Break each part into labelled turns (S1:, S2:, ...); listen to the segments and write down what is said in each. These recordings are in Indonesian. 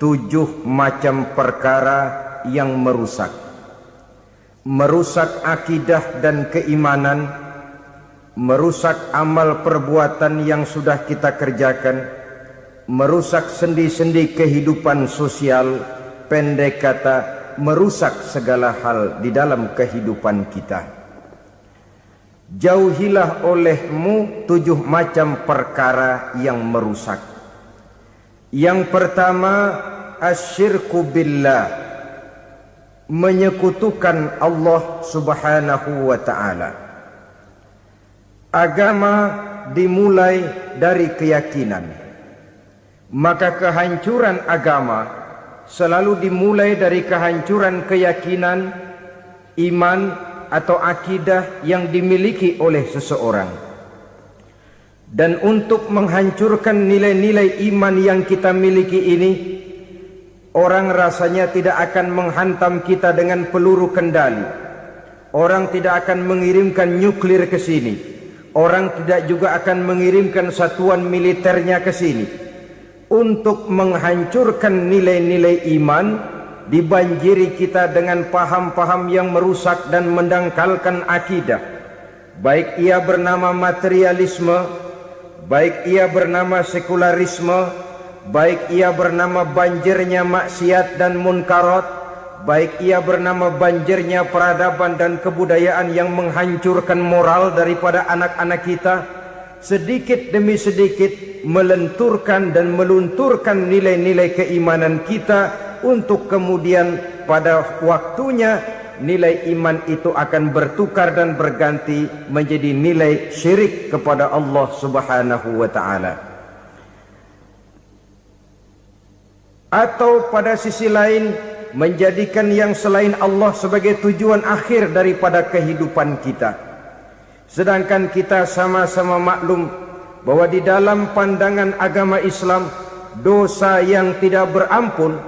S1: 7 macam perkara yang merusak akidah dan keimanan, merusak amal perbuatan yang sudah kita kerjakan, merusak sendi-sendi kehidupan sosial, pendek kata merusak segala hal di dalam kehidupan kita. Jauhilah olehmu 7 macam perkara yang merusak. Yang pertama, asyirku billah, menyekutukan Allah subhanahu wa ta'ala. Agama dimulai dari keyakinan, maka kehancuran agama selalu dimulai dari kehancuran keyakinan, iman atau akidah yang dimiliki oleh seseorang. Dan untuk menghancurkan nilai-nilai iman yang kita miliki ini, orang rasanya tidak akan menghantam kita dengan peluru kendali. Orang tidak akan mengirimkan nuklir ke sini. Orang tidak juga akan mengirimkan satuan militernya ke sini. Untuk menghancurkan nilai-nilai iman, dibanjiri kita dengan paham-paham yang merusak dan mendangkalkan akidah. Baik ia bernama materialisme, baik ia bernama sekularisme, baik ia bernama banjirnya maksiat dan munkarat, baik ia bernama banjirnya peradaban dan kebudayaan yang menghancurkan moral daripada anak-anak kita, sedikit demi sedikit melenturkan dan melunturkan nilai-nilai keimanan kita, untuk kemudian pada waktunya nilai iman itu akan bertukar dan berganti menjadi nilai syirik kepada Allah subhanahu wa ta'ala. Atau pada sisi lain, menjadikan yang selain Allah sebagai tujuan akhir daripada kehidupan kita. Sedangkan kita sama-sama maklum bahwa di dalam pandangan agama Islam, dosa yang tidak berampun,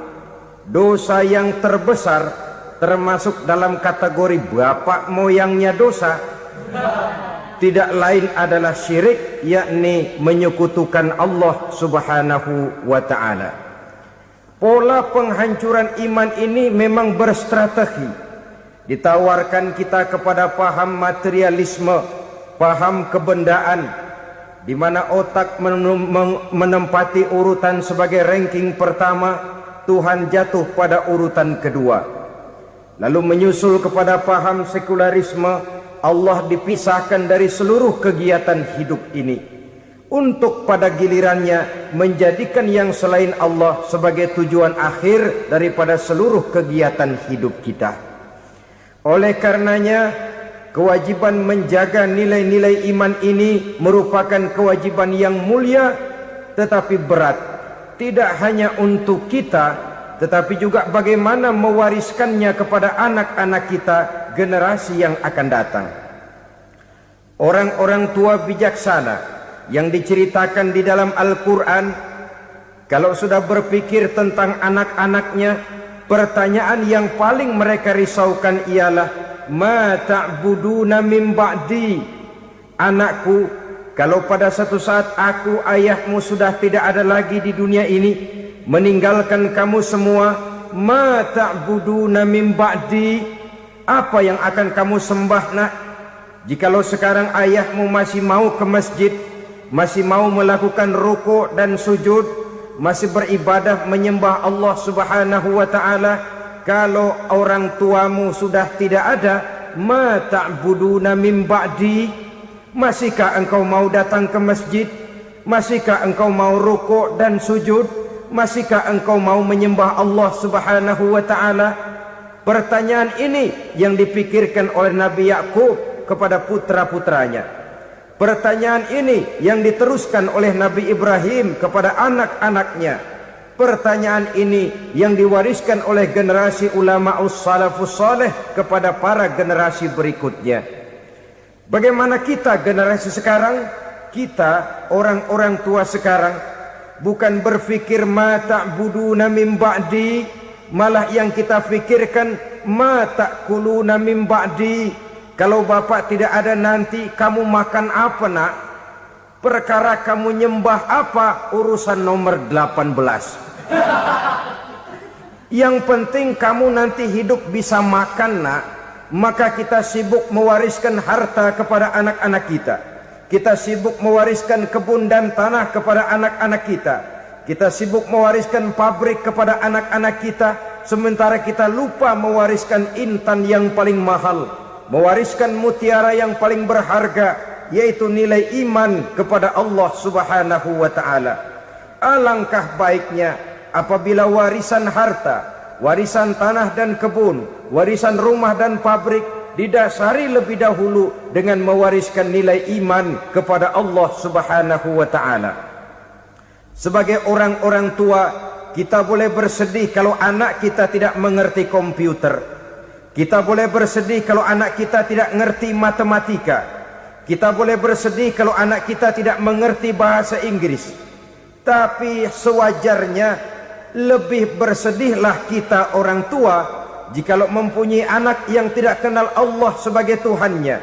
S1: dosa yang terbesar, termasuk dalam kategori bapak moyangnya dosa, tidak lain adalah syirik, yakni menyekutukan Allah subhanahu wa ta'ala. Pola penghancuran iman ini memang berstrategi. Ditawarkan kita kepada paham materialisme, paham kebendaan, di mana otak menempati urutan sebagai ranking pertama, Tuhan jatuh pada urutan kedua. Lalu menyusul kepada paham sekularisme, Allah dipisahkan dari seluruh kegiatan hidup ini, untuk pada gilirannya menjadikan yang selain Allah sebagai tujuan akhir daripada seluruh kegiatan hidup kita. Oleh karenanya, kewajiban menjaga nilai-nilai iman ini merupakan kewajiban yang mulia tetapi berat, tidak hanya untuk kita, tetapi juga bagaimana mewariskannya kepada anak-anak kita, generasi yang akan datang. Orang-orang tua bijaksana yang diceritakan di dalam Al-Quran, kalau sudah berpikir tentang anak-anaknya, pertanyaan yang paling mereka risaukan ialah, ma ta'buduna min ba'di. Anakku, kalau pada satu saat aku, ayahmu sudah tidak ada lagi di dunia ini, meninggalkan kamu semua, ma ta'buduna min ba'di, apa yang akan kamu sembah nak? Jikalau sekarang ayahmu masih mau ke masjid, masih mau melakukan rukuk dan sujud, masih beribadah menyembah Allah subhanahu wa ta'ala, kalau orang tuamu sudah tidak ada, ma ta'buduna min ba'di, masihkah engkau mau datang ke masjid? Masihkah engkau mau rukuk dan sujud? Masihkah engkau mau menyembah Allah subhanahu wa ta'ala? Pertanyaan ini yang dipikirkan oleh Nabi Yakub kepada putra-putranya. Pertanyaan ini yang diteruskan oleh Nabi Ibrahim kepada anak-anaknya. Pertanyaan ini yang diwariskan oleh generasi ulama salafus saleh kepada para generasi berikutnya. Bagaimana kita generasi sekarang? Kita orang-orang tua sekarang bukan berfikir ma ta'buduna min ba'di, malah yang kita fikirkan ma ta'kuluna min ba'di. Kalau bapak tidak ada nanti kamu makan apa nak? Perkara kamu nyembah apa? Urusan nomor 18. Yang penting kamu nanti hidup bisa makan, nak. Maka kita sibuk mewariskan harta kepada anak-anak kita. Kita sibuk mewariskan kebun dan tanah kepada anak-anak kita. Kita sibuk mewariskan pabrik kepada anak-anak kita, sementara kita lupa mewariskan intan yang paling mahal, mewariskan mutiara yang paling berharga, yaitu nilai iman kepada Allah Subhanahu wa ta'ala. Alangkah baiknya apabila warisan harta, warisan tanah dan kebun, warisan rumah dan pabrik didasari lebih dahulu dengan mewariskan nilai iman kepada Allah Subhanahu wa ta'ala. Sebagai orang-orang tua, kita boleh bersedih kalau anak kita tidak mengerti komputer. Kita boleh bersedih kalau anak kita tidak mengerti matematika. Kita boleh bersedih kalau anak kita tidak mengerti bahasa Inggris. Tapi sewajarnya lebih bersedihlah kita orang tua jikalau mempunyai anak yang tidak kenal Allah sebagai Tuhannya,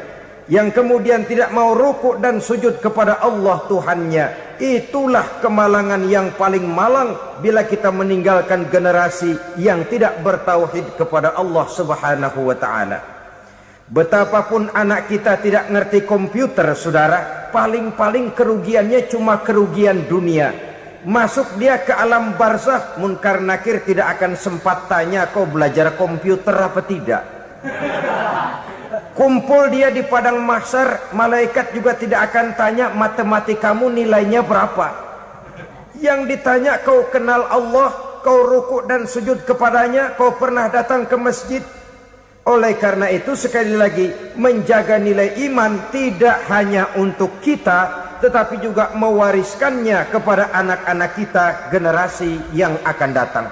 S1: yang kemudian tidak mau rukuk dan sujud kepada Allah Tuhannya. Itulah kemalangan yang paling malang bila kita meninggalkan generasi yang tidak bertauhid kepada Allah Subhanahu wa ta'ala. Betapapun anak kita tidak ngerti komputer, saudara, paling-paling kerugiannya cuma kerugian dunia. Masuk dia ke alam barzakh, munkar nakir tidak akan sempat tanya kau belajar komputer apa tidak. Kumpul dia di padang mahsyar, malaikat juga tidak akan tanya matematikamu nilainya berapa. Yang ditanya kau kenal Allah, kau rukuk dan sujud kepadanya, kau pernah datang ke masjid. Oleh karena itu sekali lagi, menjaga nilai iman tidak hanya untuk kita, tetapi juga mewariskannya kepada anak-anak kita, generasi yang akan datang.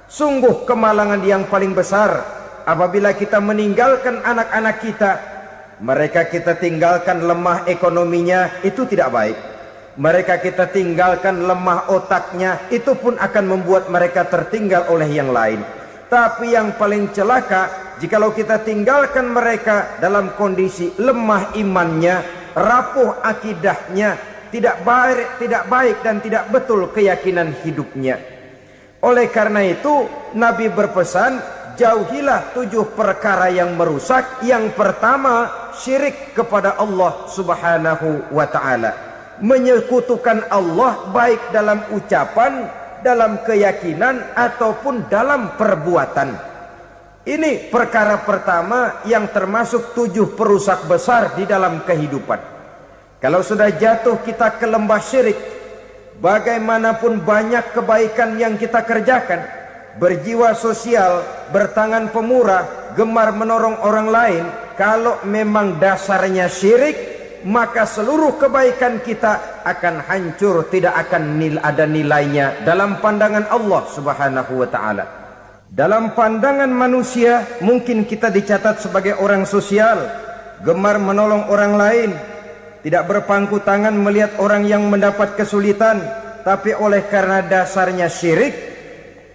S1: Sungguh kemalangan yang paling besar apabila kita meninggalkan anak-anak kita. Mereka kita tinggalkan lemah ekonominya, itu tidak baik. Mereka kita tinggalkan lemah otaknya, itu pun akan membuat mereka tertinggal oleh yang lain. Tapi yang paling celaka, jikalau kita tinggalkan mereka dalam kondisi lemah imannya, rapuh akidahnya, tidak baik dan tidak betul keyakinan hidupnya. Oleh karena itu Nabi berpesan, jauhilah 7 perkara yang merusak. Yang pertama, syirik kepada Allah Subhanahu wa ta'ala. Menyekutukan Allah baik dalam ucapan, dalam keyakinan, ataupun dalam perbuatan. Ini perkara pertama yang termasuk 7 perusak besar di dalam kehidupan. Kalau sudah jatuh kita ke lembah syirik, bagaimanapun banyak kebaikan yang kita kerjakan, berjiwa sosial, bertangan pemurah, gemar menolong orang lain, kalau memang dasarnya syirik, maka seluruh kebaikan kita akan hancur, tidak akan ada nilainya dalam pandangan Allah Subhanahu wa ta'ala. Dalam pandangan manusia, mungkin kita dicatat sebagai orang sosial, gemar menolong orang lain, tidak berpangku tangan melihat orang yang mendapat kesulitan. Tapi oleh karena dasarnya syirik,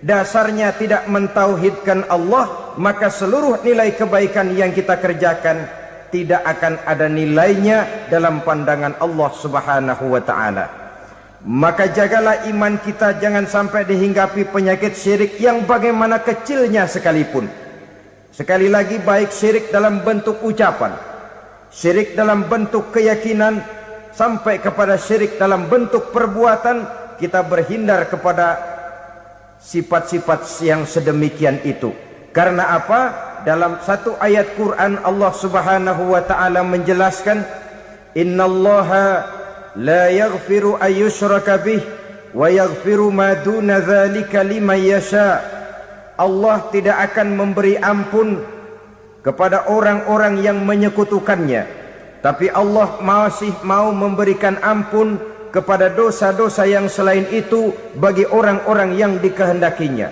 S1: dasarnya tidak mentauhidkan Allah, maka seluruh nilai kebaikan yang kita kerjakan tidak akan ada nilainya dalam pandangan Allah Subhanahu wa ta'ala. Maka jagalah iman kita, jangan sampai dihinggapi penyakit syirik yang bagaimana kecilnya sekalipun. Sekali lagi, baik syirik dalam bentuk ucapan, syirik dalam bentuk keyakinan, sampai kepada syirik dalam bentuk perbuatan, kita berhindar kepada sifat-sifat yang sedemikian itu. Karena apa? Dalam satu ayat Quran Allah Subhanahu wa ta'ala menjelaskan, innallaha la yaghfiru ayyushraka bih wa yaghfiru ma duna dzalika liman yasha. Allah tidak akan memberi ampun kepada orang-orang yang menyekutukannya, tapi Allah masih mau memberikan ampun kepada dosa-dosa yang selain itu bagi orang-orang yang dikehendakinya.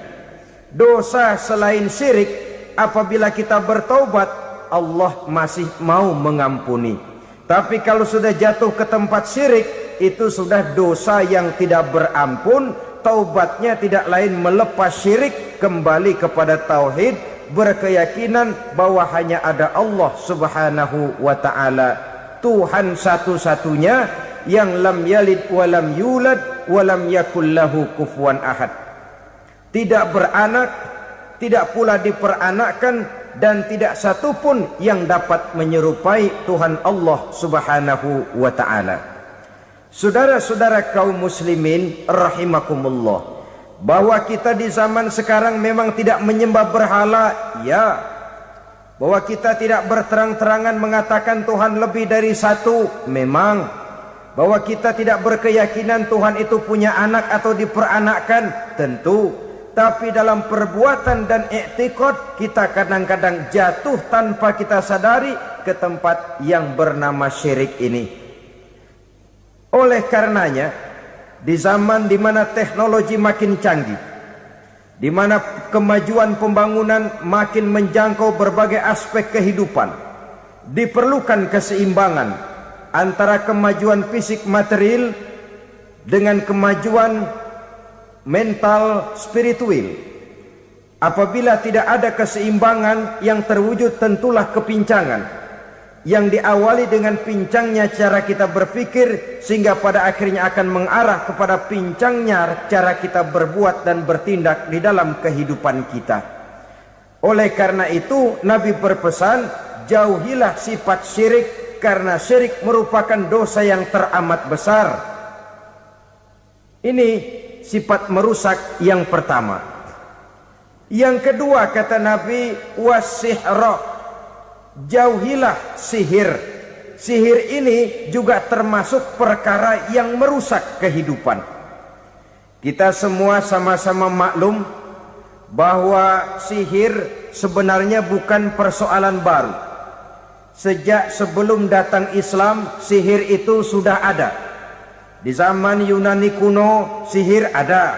S1: Dosa selain syirik, apabila kita bertaubat, Allah masih mau mengampuni. Tapi kalau sudah jatuh ke tempat syirik, itu sudah dosa yang tidak berampun. Taubatnya tidak lain melepas syirik, kembali kepada tauhid, berkeyakinan bahwa hanya ada Allah Subhanahu wa ta'ala, Tuhan satu-satunya, yang lam yalid wa lam yulad wa lam yakul lahu kufuwan ahad. Tidak beranak, tidak pula diperanakkan, dan tidak satu pun yang dapat menyerupai Tuhan Allah Subhanahu wa ta'ala. Saudara-saudara kaum muslimin rahimakumullah, bahwa kita di zaman sekarang memang tidak menyembah berhala, ya. Bahwa kita tidak berterang-terangan mengatakan Tuhan lebih dari satu, memang. Bahwa kita tidak berkeyakinan Tuhan itu punya anak atau diperanakkan, tentu. Tapi dalam perbuatan dan i'tiqad kita kadang-kadang jatuh tanpa kita sadari ke tempat yang bernama syirik ini. Oleh karenanya, di zaman di mana teknologi makin canggih, di mana kemajuan pembangunan makin menjangkau berbagai aspek kehidupan, diperlukan keseimbangan antara kemajuan fisik material dengan kemajuan mental spiritual. Apabila tidak ada keseimbangan, yang terwujud tentulah kepincangan, yang diawali dengan pincangnya cara kita berpikir, sehingga pada akhirnya akan mengarah kepada pincangnya cara kita berbuat dan bertindak di dalam kehidupan kita. Oleh karena itu Nabi berpesan, jauhilah sifat syirik, karena syirik merupakan dosa yang teramat besar. Ini sifat merusak yang pertama. Yang kedua, kata Nabi, wasihra, jauhilah sihir. Sihir ini juga termasuk perkara yang merusak kehidupan. Kita semua sama-sama maklum bahwa sihir sebenarnya bukan persoalan baru. Sejak sebelum datang Islam, sihir itu sudah ada. Di zaman Yunani kuno sihir ada,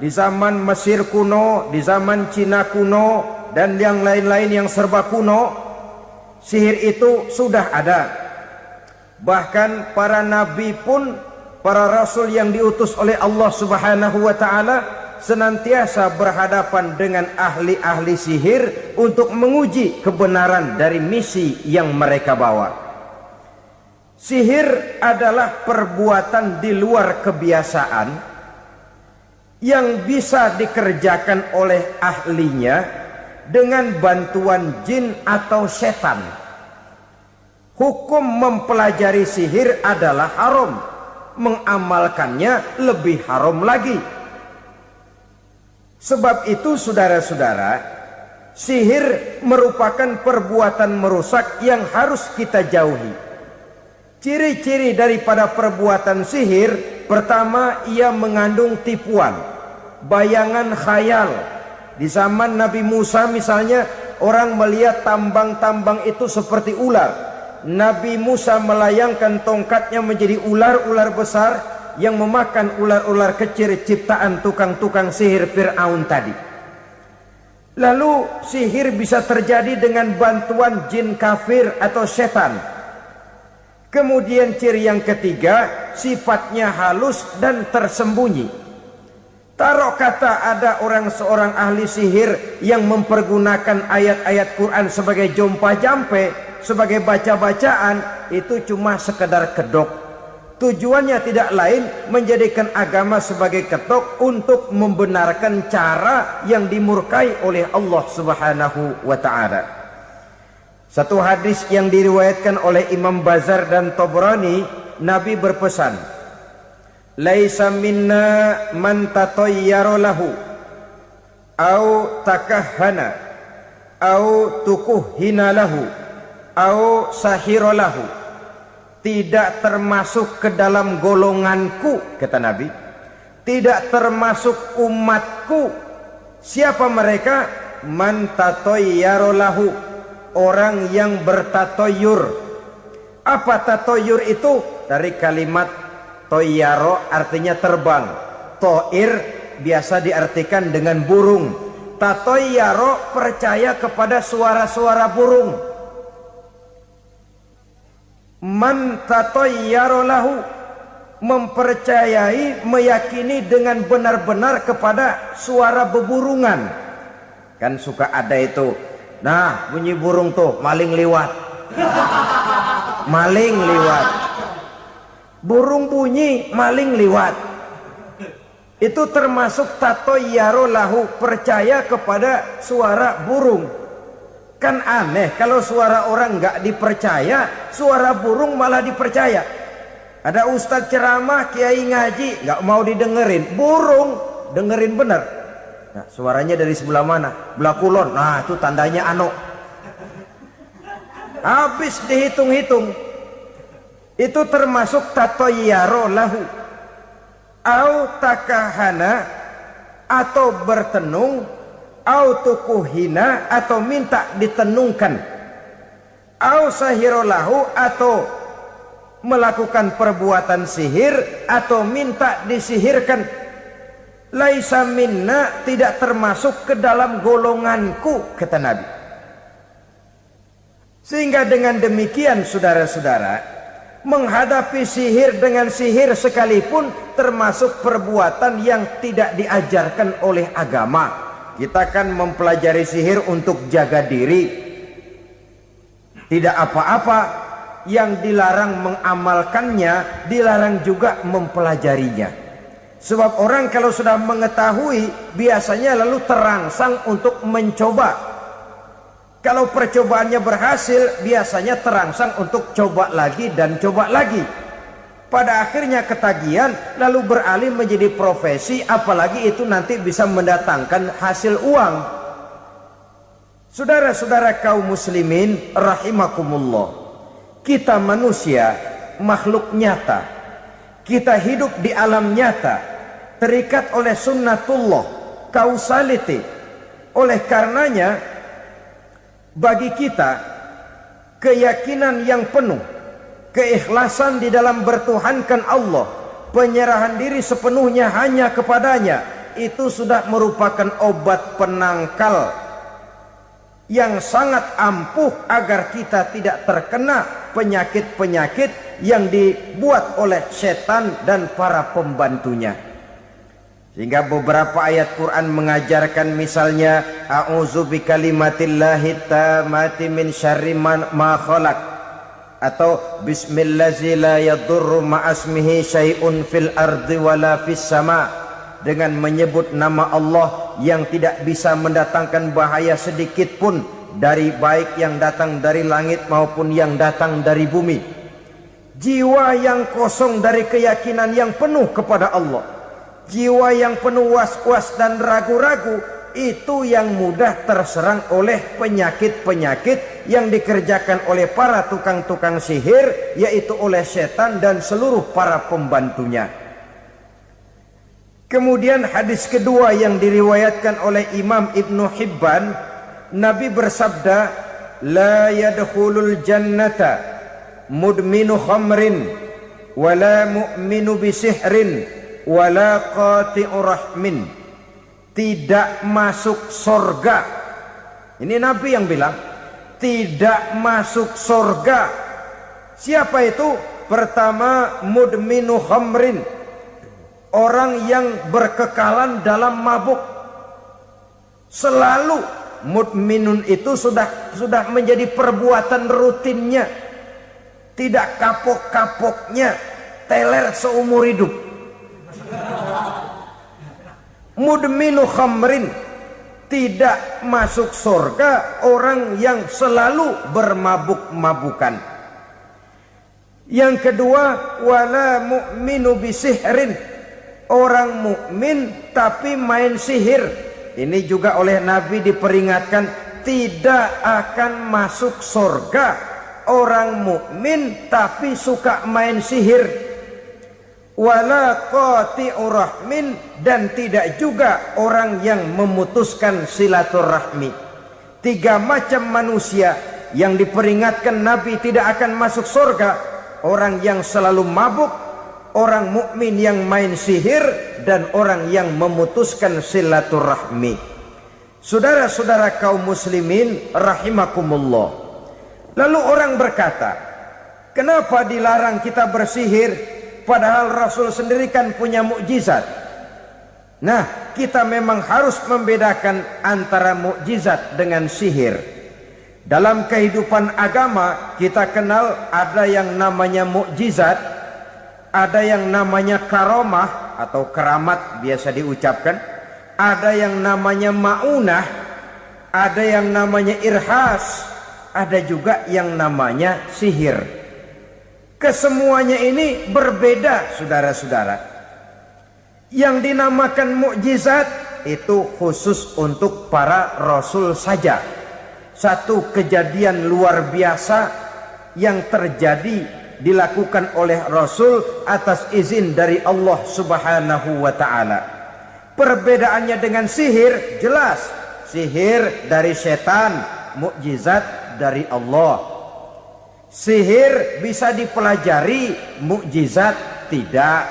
S1: di zaman Mesir kuno, di zaman Cina kuno, dan yang lain-lain yang serba kuno, sihir itu sudah ada. Bahkan para nabi pun, para rasul yang diutus oleh Allah Subhanahu wa ta'ala, senantiasa berhadapan dengan ahli-ahli sihir untuk menguji kebenaran dari misi yang mereka bawa. Sihir adalah perbuatan di luar kebiasaan yang bisa dikerjakan oleh ahlinya dengan bantuan jin atau setan. Hukum mempelajari sihir adalah haram, mengamalkannya lebih haram lagi. Sebab itu saudara-saudara, sihir merupakan perbuatan merusak yang harus kita jauhi. Ciri-ciri daripada perbuatan sihir, pertama, ia mengandung tipuan, bayangan khayal. Di zaman Nabi Musa misalnya, orang melihat tambang-tambang itu seperti ular. Nabi Musa melayangkan tongkatnya menjadi ular-ular besar yang memakan ular-ular kecil ciptaan tukang-tukang sihir Fir'aun tadi. Lalu sihir bisa terjadi dengan bantuan jin kafir atau setan. Kemudian ciri yang ketiga, sifatnya halus dan tersembunyi. Taruh kata ada seorang ahli sihir yang mempergunakan ayat-ayat Quran sebagai jompa-jampe, sebagai baca-bacaan, itu cuma sekedar kedok. Tujuannya tidak lain menjadikan agama sebagai ketok untuk membenarkan cara yang dimurkai oleh Allah Subhanahu wa ta'ala. Satu hadis yang diriwayatkan oleh Imam Bazar dan Tabrani, Nabi berpesan, laisa minna man tatayyara lahu au takahhana au tukuhhina lahu au sahira lahu. Tidak termasuk ke dalam golonganku, kata Nabi. Tidak termasuk umatku. Siapa mereka? Man tatayyara lahu, orang yang bertatoyur. Apa tatoyur itu? Dari kalimat toyaro, artinya terbang. Toir biasa diartikan dengan burung. Tatoyaro percaya kepada suara-suara burung. Man tatoyaro lahu, mempercayai, meyakini dengan benar-benar kepada suara beburungan. Kan suka ada itu, nah bunyi burung tuh, maling liwat. Maling liwat. Burung bunyi, maling liwat. Itu termasuk tatoyaro lahu, percaya kepada suara burung. Kan aneh kalau suara orang nggak dipercaya, suara burung malah dipercaya. Ada ustadz ceramah, kiai ngaji, nggak mau didengerin, burung dengerin bener. Nah, suaranya dari sebelah mana? Belah kulon. Nah, itu tandanya ano. Habis dihitung-hitung. Itu termasuk tatoyaro lahu. Au takahana, atau bertenung, au tukuhina, atau minta ditenungkan, au sahirolahu, atau melakukan perbuatan sihir, atau minta disihirkan. Laisa minna, tidak termasuk ke dalam golonganku, kata Nabi. Sehingga dengan demikian saudara-saudara, menghadapi sihir dengan sihir sekalipun termasuk perbuatan yang tidak diajarkan oleh agama. Kita kan mempelajari sihir untuk jaga diri, tidak apa-apa. Yang dilarang mengamalkannya, dilarang juga mempelajarinya. Sebab orang kalau sudah mengetahui, biasanya lalu terangsang untuk mencoba. Kalau percobaannya berhasil, biasanya terangsang untuk coba lagi dan coba lagi. Pada akhirnya ketagihan, lalu beralih menjadi profesi, apalagi itu nanti bisa mendatangkan hasil uang. Saudara-saudara kaum muslimin rahimakumullah, kita manusia makhluk nyata. Kita hidup di alam nyata, terikat oleh sunnatullah, causality. Oleh karenanya, bagi kita keyakinan yang penuh, keikhlasan di dalam bertuhankan Allah, penyerahan diri sepenuhnya hanya kepadanya, itu sudah merupakan obat penangkal yang sangat ampuh agar kita tidak terkena penyakit-penyakit yang dibuat oleh setan dan para pembantunya. Sehingga beberapa ayat Quran mengajarkan, misalnya a'udzu bikalimatillahi tammati min syarri ma khalaq, atau bismillazi la yadurru ma'asmihi syai'un fil ardi wala fis sama, dengan menyebut nama Allah yang tidak bisa mendatangkan bahaya sedikit pun, dari baik yang datang dari langit maupun yang datang dari bumi. Jiwa yang kosong dari keyakinan yang penuh kepada Allah, jiwa yang penuh was-was dan ragu-ragu, itu yang mudah terserang oleh penyakit-penyakit yang dikerjakan oleh para tukang-tukang sihir, yaitu oleh setan dan seluruh para pembantunya. Kemudian hadis kedua yang diriwayatkan oleh Imam Ibnu Hibban, Nabi bersabda, la yadkhulul jannata mudminu khamrin wala mu'minu bisihrin wala qati'u rahmin. Tidak masuk surga. Ini Nabi yang bilang, tidak masuk surga. Siapa itu? Pertama, mudminu khamrin, orang yang berkekalan dalam mabuk. Selalu mudminun itu sudah menjadi perbuatan rutinnya, tidak kapok-kapoknya, teler seumur hidup. Mudminu khamrin, tidak masuk surga orang yang selalu bermabuk-mabukan. Yang kedua, wala mu'minu bisihrin, orang mukmin tapi main sihir. Ini juga oleh Nabi diperingatkan, tidak akan masuk surga orang mukmin tapi suka main sihir. Wala qati'u rahmin, dan tidak juga orang yang memutuskan silaturahmi. Tiga macam manusia yang diperingatkan Nabi tidak akan masuk surga: orang yang selalu mabuk, orang mukmin yang main sihir, dan orang yang memutuskan silaturahmi. Saudara-saudara kaum muslimin rahimakumullah. Lalu orang berkata, kenapa dilarang kita bersihir? Padahal Rasul sendiri kan punya mukjizat. Nah, kita memang harus membedakan antara mukjizat dengan sihir. Dalam kehidupan agama kita kenal ada yang namanya mukjizat, Ada yang namanya karomah atau keramat biasa diucapkan. Ada yang namanya maunah. Ada yang namanya irhas. Ada juga yang namanya sihir. Kesemuanya ini berbeda, saudara-saudara. Yang dinamakan mukjizat itu khusus untuk para rasul saja. Satu kejadian luar biasa yang terjadi dilakukan oleh Rasul atas izin dari Allah Subhanahu wa ta'ala. Perbedaannya dengan sihir jelas. Sihir dari setan, mukjizat dari Allah. Sihir bisa dipelajari, mukjizat tidak.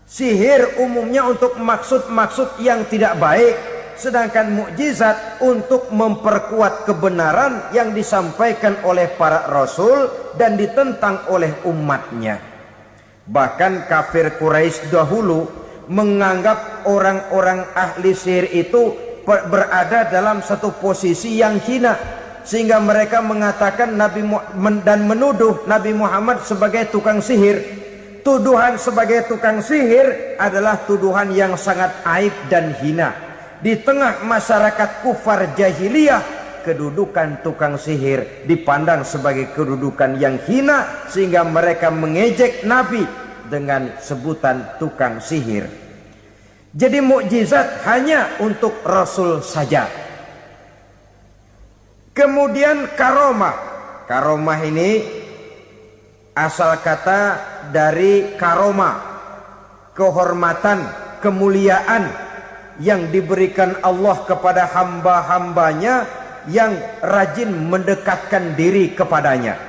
S1: Sihir umumnya untuk maksud-maksud yang tidak baik, sedangkan mukjizat untuk memperkuat kebenaran yang disampaikan oleh para rasul dan ditentang oleh umatnya. Bahkan kafir Quraisy dahulu menganggap orang-orang ahli sihir itu berada dalam satu posisi yang hina, sehingga mereka mengatakan dan menuduh Nabi Muhammad sebagai tukang sihir. Tuduhan sebagai tukang sihir adalah tuduhan yang sangat aib dan hina. Di tengah masyarakat kufar jahiliyah, kedudukan tukang sihir dipandang sebagai kedudukan yang hina, sehingga mereka mengejek Nabi dengan sebutan tukang sihir. Jadi mukjizat hanya untuk Rasul saja. Kemudian karomah. Karomah ini asal kata dari karoma, kehormatan, kemuliaan yang diberikan Allah kepada hamba-hambanya yang rajin mendekatkan diri kepadanya.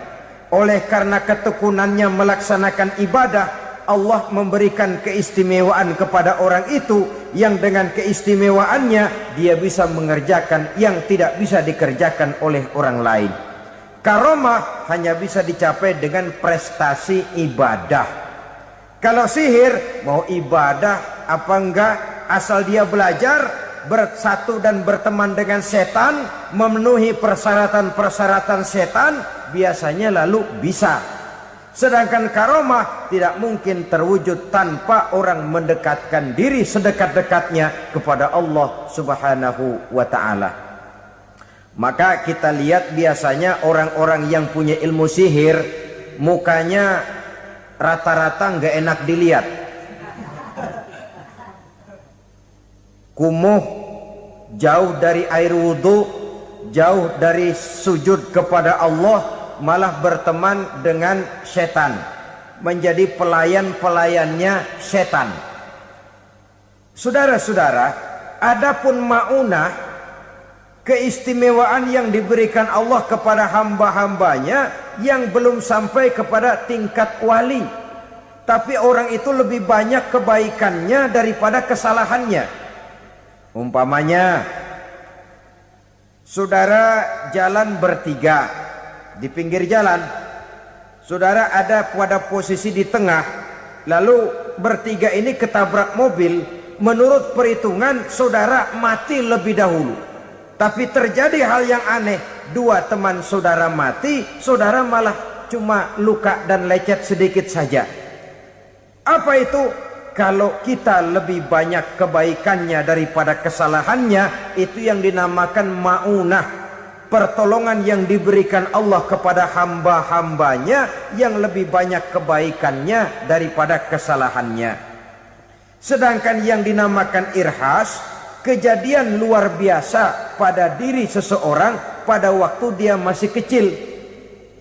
S1: Oleh karena ketekunannya melaksanakan ibadah, Allah memberikan keistimewaan kepada orang itu, yang dengan keistimewaannya dia bisa mengerjakan yang tidak bisa dikerjakan oleh orang lain. Karomah hanya bisa dicapai dengan prestasi ibadah. Kalau sihir, mau ibadah apa enggak, asal dia belajar, bersatu dan berteman dengan setan, memenuhi persyaratan-persyaratan setan, biasanya lalu bisa. Sedangkan karomah tidak mungkin terwujud tanpa orang mendekatkan diri sedekat-dekatnya kepada Allah Subhanahu wa ta'ala. Maka kita lihat biasanya orang-orang yang punya ilmu sihir, mukanya rata-rata nggak enak dilihat. Kumuh, jauh dari air wudhu, jauh dari sujud kepada Allah, malah berteman dengan setan, menjadi pelayan-pelayannya setan. Saudara-saudara, adapun maunah, keistimewaan yang diberikan Allah kepada hamba-hambanya yang belum sampai kepada tingkat wali, tapi orang itu lebih banyak kebaikannya daripada kesalahannya. Umpamanya, saudara jalan bertiga di pinggir jalan, saudara ada pada posisi di tengah, lalu bertiga ini ketabrak mobil. Menurut perhitungan saudara mati lebih dahulu, tapi terjadi hal yang aneh, dua teman saudara mati, saudara malah cuma luka dan lecet sedikit saja. Apa itu? Kalau kita lebih banyak kebaikannya daripada kesalahannya, itu yang dinamakan maunah, pertolongan yang diberikan Allah kepada hamba-hambanya yang lebih banyak kebaikannya daripada kesalahannya. Sedangkan yang dinamakan irhas, kejadian luar biasa pada diri seseorang pada waktu dia masih kecil,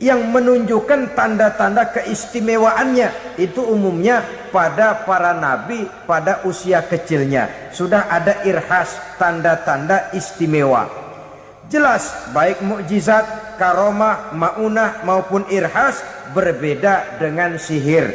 S1: yang menunjukkan tanda-tanda keistimewaannya. Itu umumnya pada para nabi pada usia kecilnya sudah ada irhas, tanda-tanda istimewa. Jelas baik mukjizat, karomah, maunah maupun irhas berbeda dengan sihir.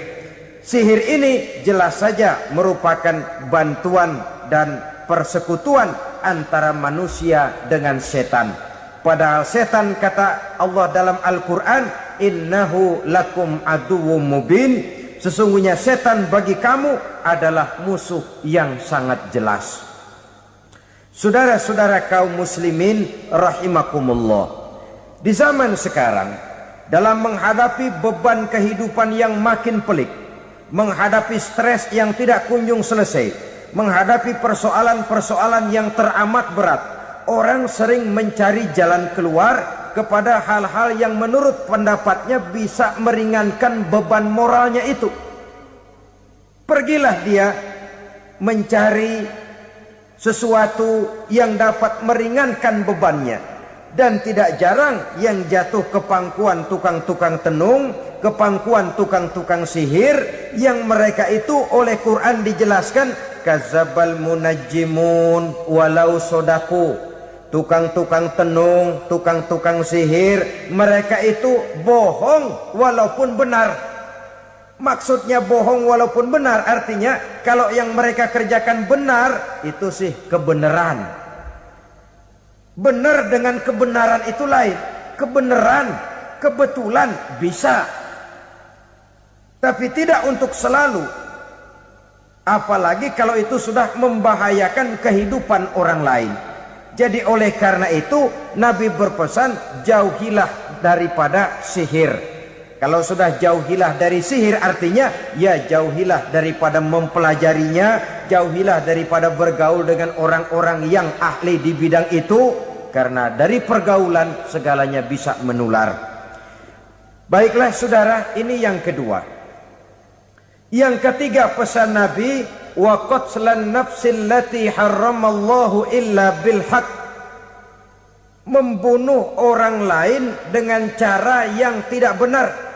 S1: Sihir ini jelas saja merupakan bantuan dan persekutuan antara manusia dengan setan. Padahal setan, kata Allah dalam Al-Quran, innahu lakum aduwwum mubin, sesungguhnya setan bagi kamu adalah musuh yang sangat jelas. Saudara-saudara kaum muslimin rahimakumullah, di zaman sekarang dalam menghadapi beban kehidupan yang makin pelik, menghadapi stres yang tidak kunjung selesai, menghadapi persoalan-persoalan yang teramat berat, orang sering mencari jalan keluar kepada hal-hal yang menurut pendapatnya bisa meringankan beban moralnya itu. Pergilah dia mencari sesuatu yang dapat meringankan bebannya. Dan tidak jarang yang jatuh ke pangkuan tukang-tukang tenung, ke pangkuan tukang-tukang sihir, yang mereka itu oleh Quran dijelaskan kadzabal munajjimun walau sodaku. Tukang-tukang tenung, tukang-tukang sihir, mereka itu bohong walaupun benar. Maksudnya bohong walaupun benar artinya kalau yang mereka kerjakan benar, itu sih kebenaran. Benar dengan kebenaran itu lain. Kebenaran, kebetulan bisa, tapi tidak untuk selalu. Apalagi kalau itu sudah membahayakan kehidupan orang lain. Jadi oleh karena itu Nabi berpesan, jauhilah daripada sihir. Kalau sudah jauhilah dari sihir artinya ya jauhilah daripada mempelajarinya, jauhilah daripada bergaul dengan orang-orang yang ahli di bidang itu, karena dari pergaulan segalanya bisa menular. Baiklah saudara, ini yang kedua. Yang ketiga pesan Nabi, wa qatlan nafsil lati harramallahu illa bil haq. Membunuh orang lain dengan cara yang tidak benar.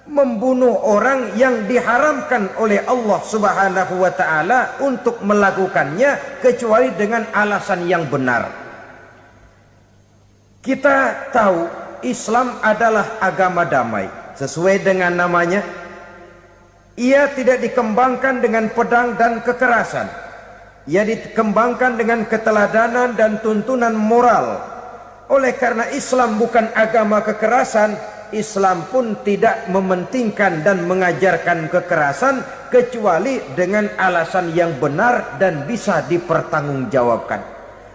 S1: Membunuh orang yang diharamkan oleh Allah Subhanahu wa taala untuk melakukannya kecuali dengan alasan yang benar. Kita tahu Islam adalah agama damai. Sesuai dengan namanya, ia tidak dikembangkan dengan pedang dan kekerasan. Ia dikembangkan dengan keteladanan dan tuntunan moral. Oleh karena Islam bukan agama kekerasan, Islam pun tidak mementingkan dan mengajarkan kekerasan kecuali dengan alasan yang benar dan bisa dipertanggungjawabkan.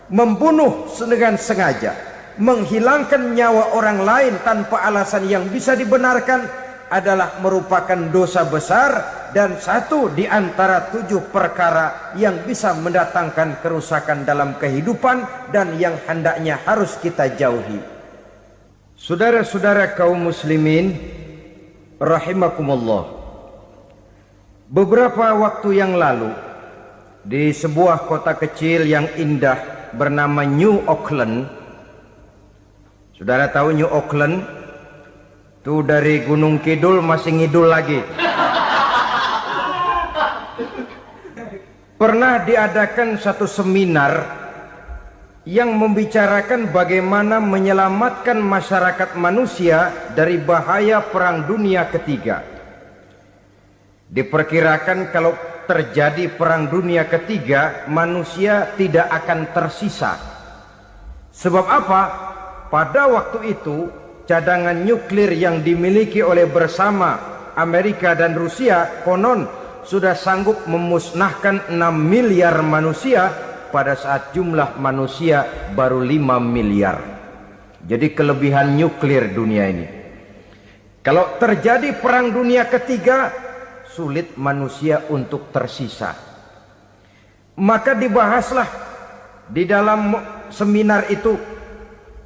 S1: Membunuh dengan sengaja, menghilangkan nyawa orang lain tanpa alasan yang bisa dibenarkan adalah merupakan dosa besar dan satu di antara 7 perkara yang bisa mendatangkan kerusakan dalam kehidupan dan yang hendaknya harus kita jauhi. Saudara-saudara kaum muslimin rahimakumullah, beberapa waktu yang lalu di sebuah kota kecil yang indah bernama New Auckland. Saudara tahu New Auckland? Itu dari Gunung Kidul masih ngidul lagi. Pernah diadakan satu seminar yang membicarakan bagaimana menyelamatkan masyarakat manusia dari bahaya Perang Dunia Ketiga. Diperkirakan kalau terjadi Perang Dunia Ketiga, manusia tidak akan tersisa. Sebab apa? Pada waktu itu cadangan nuklir yang dimiliki oleh bersama Amerika dan Rusia konon sudah sanggup memusnahkan 6 miliar manusia pada saat jumlah manusia baru 5 miliar. Jadi kelebihan nuklir dunia ini. Kalau terjadi Perang Dunia Ketiga, sulit manusia untuk tersisa. Maka dibahaslah di dalam seminar itu,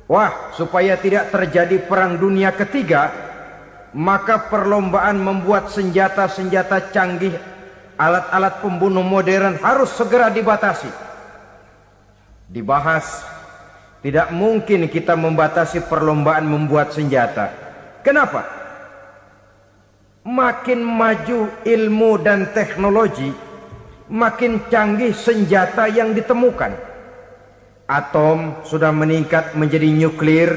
S1: wah, supaya tidak terjadi Perang Dunia Ketiga, maka perlombaan membuat senjata-senjata canggih, alat-alat pembunuh modern harus segera dibatasi. Dibahas, tidak mungkin kita membatasi perlombaan membuat senjata. Kenapa? Makin maju ilmu dan teknologi, makin canggih senjata yang ditemukan. Atom sudah meningkat menjadi nuklir,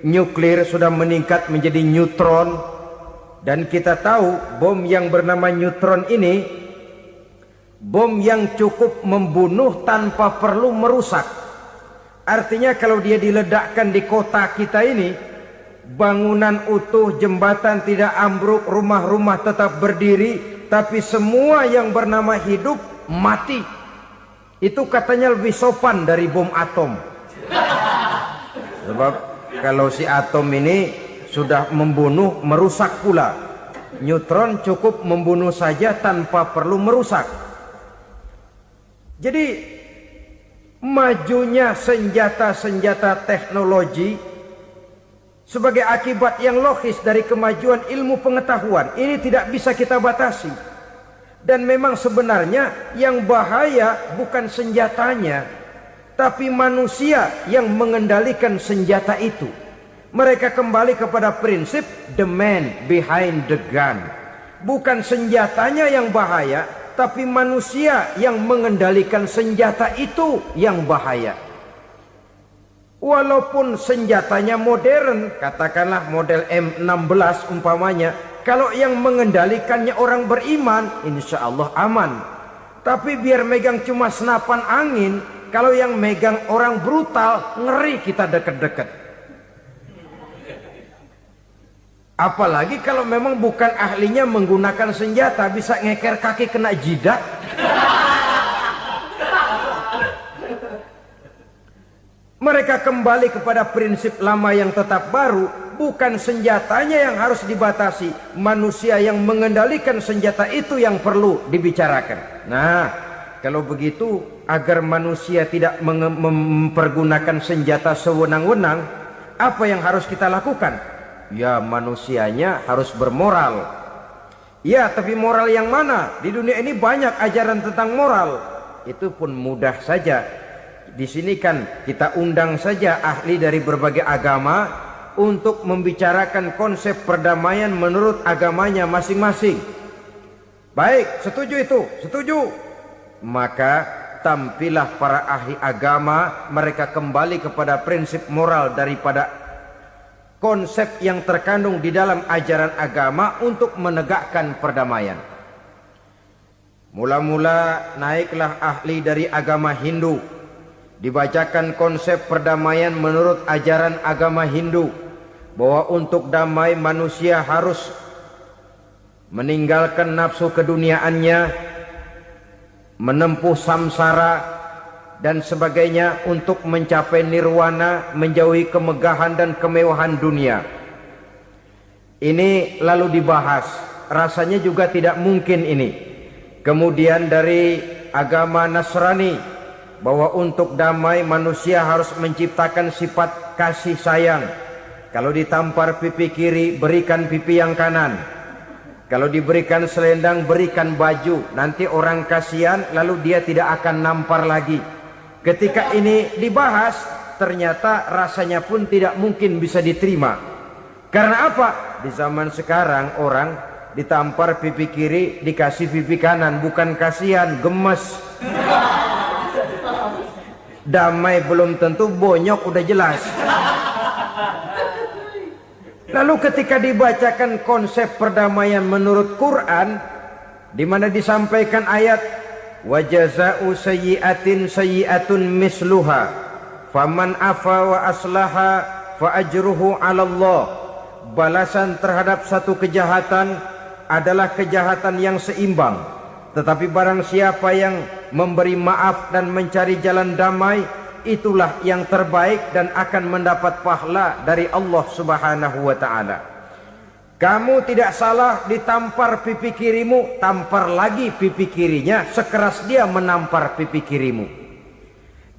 S1: nuklir sudah meningkat menjadi neutron, dan kita tahu bom yang bernama neutron ini bom yang cukup membunuh tanpa perlu merusak. Artinya kalau dia diledakkan di kota kita ini, bangunan utuh, jembatan tidak ambruk, rumah-rumah tetap berdiri, tapi semua yang bernama hidup mati. Itu katanya lebih sopan dari bom atom. Sebab kalau si atom ini sudah membunuh, merusak pula. Neutron cukup membunuh saja tanpa perlu merusak. Jadi majunya senjata-senjata teknologi sebagai akibat yang logis dari kemajuan ilmu pengetahuan ini tidak bisa kita batasi. Dan memang sebenarnya yang bahaya bukan senjatanya, tapi manusia yang mengendalikan senjata itu. Mereka kembali kepada prinsip the man behind the gun. Bukan senjatanya yang bahaya, tapi manusia yang mengendalikan senjata itu yang bahaya. Walaupun senjatanya modern, katakanlah model M16 umpamanya, kalau yang mengendalikannya orang beriman, insya Allah aman. Tapi biar megang cuma senapan angin, kalau yang megang orang brutal, ngeri kita deket-deket. Apalagi kalau memang bukan ahlinya menggunakan senjata, bisa ngeker kaki kena jidat. Mereka kembali kepada prinsip lama yang tetap baru. Bukan senjatanya yang harus dibatasi, manusia yang mengendalikan senjata itu yang perlu dibicarakan. Nah, kalau begitu, agar manusia tidak mempergunakan senjata sewenang-wenang, apa yang harus kita lakukan? Ya, manusianya harus bermoral. Ya, tapi moral yang mana? Di dunia ini banyak ajaran tentang moral. Itu pun mudah saja. Di sini kan kita undang saja ahli dari berbagai agama untuk membicarakan konsep perdamaian menurut agamanya masing-masing. Baik, setuju itu? Setuju. Maka tampillah para ahli agama, mereka kembali kepada prinsip moral daripada konsep yang terkandung di dalam ajaran agama untuk menegakkan perdamaian. Mula-mula naiklah ahli dari agama Hindu, dibacakan konsep perdamaian menurut ajaran agama Hindu, bahwa untuk damai manusia harus meninggalkan nafsu keduniaannya, menempuh samsara dan sebagainya untuk mencapai nirwana, menjauhi kemegahan dan kemewahan dunia. Ini lalu dibahas, rasanya juga tidak mungkin ini. Kemudian dari agama Nasrani, bahwa untuk damai manusia harus menciptakan sifat kasih sayang. Kalau ditampar pipi kiri, berikan pipi yang kanan. Kalau diberikan selendang, berikan baju. Nanti orang kasihan, lalu dia tidak akan nampar lagi. Ketika ini dibahas, ternyata rasanya pun tidak mungkin bisa diterima. Karena apa? Di zaman sekarang orang ditampar pipi kiri, dikasih pipi kanan. Bukan kasihan, gemes. Damai belum tentu, bonyok udah jelas. Lalu ketika dibacakan konsep perdamaian menurut Quran, di mana disampaikan ayat wa jazaa'u sayyi'atin sayyi'atun misluha faman afa wa aslaha fa ajruhu 'ala Allah. Balasan terhadap satu kejahatan adalah kejahatan yang seimbang, tetapi barang siapa yang memberi maaf dan mencari jalan damai, itulah yang terbaik dan akan mendapat pahala dari Allah Subhanahu wa ta'ala. Kamu tidak salah ditampar pipi kirimu, tampar lagi pipi kirinya sekeras dia menampar pipi kirimu.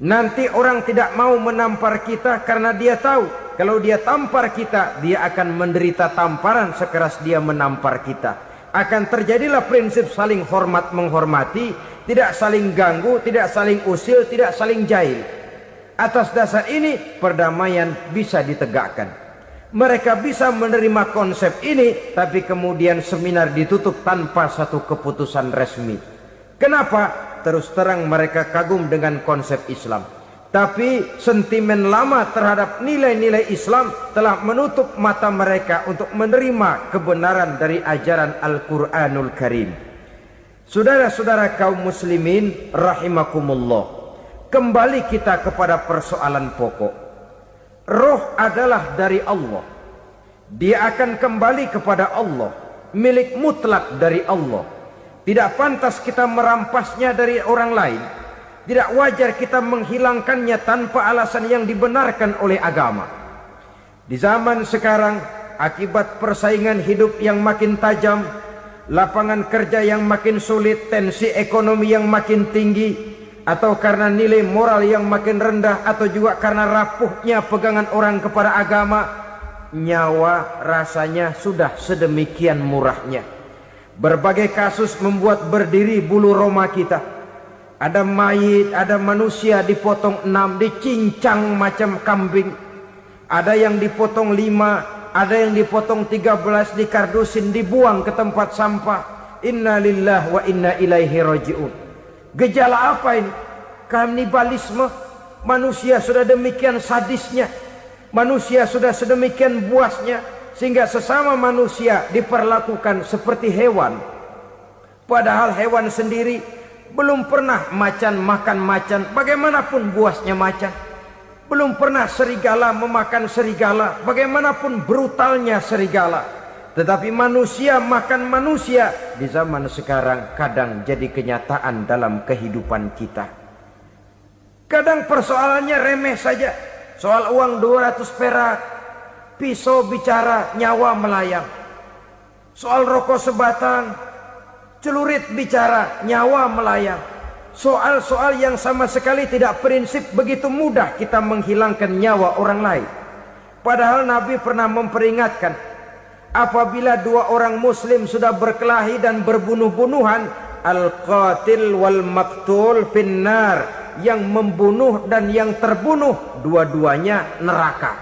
S1: Nanti orang tidak mau menampar kita karena dia tahu kalau dia tampar kita, dia akan menderita tamparan sekeras dia menampar kita. Akan terjadilah prinsip saling hormat menghormati, tidak saling ganggu, tidak saling usil, tidak saling jahil. Atas dasar ini perdamaian bisa ditegakkan. Mereka bisa menerima konsep ini, tapi kemudian seminar ditutup tanpa satu keputusan resmi. Kenapa? Terus terang mereka kagum dengan konsep Islam, tapi sentimen lama terhadap nilai-nilai Islam telah menutup mata mereka untuk menerima kebenaran dari ajaran Al-Quranul Karim. Saudara-saudara kaum muslimin rahimakumullah, kembali kita kepada persoalan pokok. Roh adalah dari Allah. Dia akan kembali kepada Allah, milik mutlak dari Allah. Tidak pantas kita merampasnya dari orang lain. Tidak wajar kita menghilangkannya tanpa alasan yang dibenarkan oleh agama. Di zaman sekarang akibat persaingan hidup yang makin tajam, lapangan kerja yang makin sulit, tensi ekonomi yang makin tinggi, atau karena nilai moral yang makin rendah, atau juga karena rapuhnya pegangan orang kepada agama, nyawa rasanya sudah sedemikian murahnya. Berbagai kasus membuat berdiri bulu roma kita. Ada mayit, ada manusia dipotong 6, dicincang macam kambing. Ada yang dipotong 5, ada yang dipotong 13, dikardusin, dibuang ke tempat sampah. Inna lillahi wa inna ilaihi raji'un. Gejala apa ini? Kanibalisme. Manusia sudah demikian sadisnya, manusia sudah sedemikian buasnya, sehingga sesama manusia diperlakukan seperti hewan. Padahal hewan sendiri belum pernah macan makan macan, bagaimanapun buasnya macan. Belum pernah serigala memakan serigala, bagaimanapun brutalnya serigala. Tetapi manusia makan manusia di zaman sekarang kadang jadi kenyataan dalam kehidupan kita. Kadang persoalannya remeh saja. Soal uang 200 perak, pisau bicara, nyawa melayang. Soal rokok sebatang, celurit bicara, nyawa melayang. Soal-soal yang sama sekali tidak prinsip, begitu mudah kita menghilangkan nyawa orang lain. Padahal Nabi pernah memperingatkan, apabila 2 orang muslim sudah berkelahi dan berbunuh-bunuhan, al-qatil wal maktul finnar, yang membunuh dan yang terbunuh dua-duanya neraka.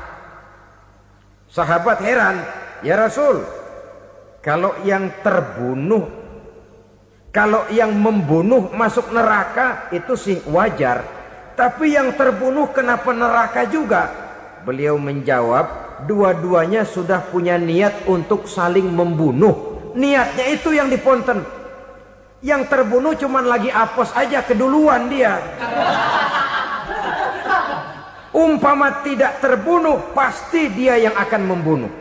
S1: Sahabat heran, ya Rasul, kalau yang terbunuh, kalau yang membunuh masuk neraka itu sih wajar, tapi yang terbunuh kenapa neraka juga? Beliau menjawab, dua-duanya sudah punya niat untuk saling membunuh. Niatnya itu yang diponten. Yang terbunuh cuman lagi apes aja, keduluan dia. Umpama tidak terbunuh, pasti dia yang akan membunuh.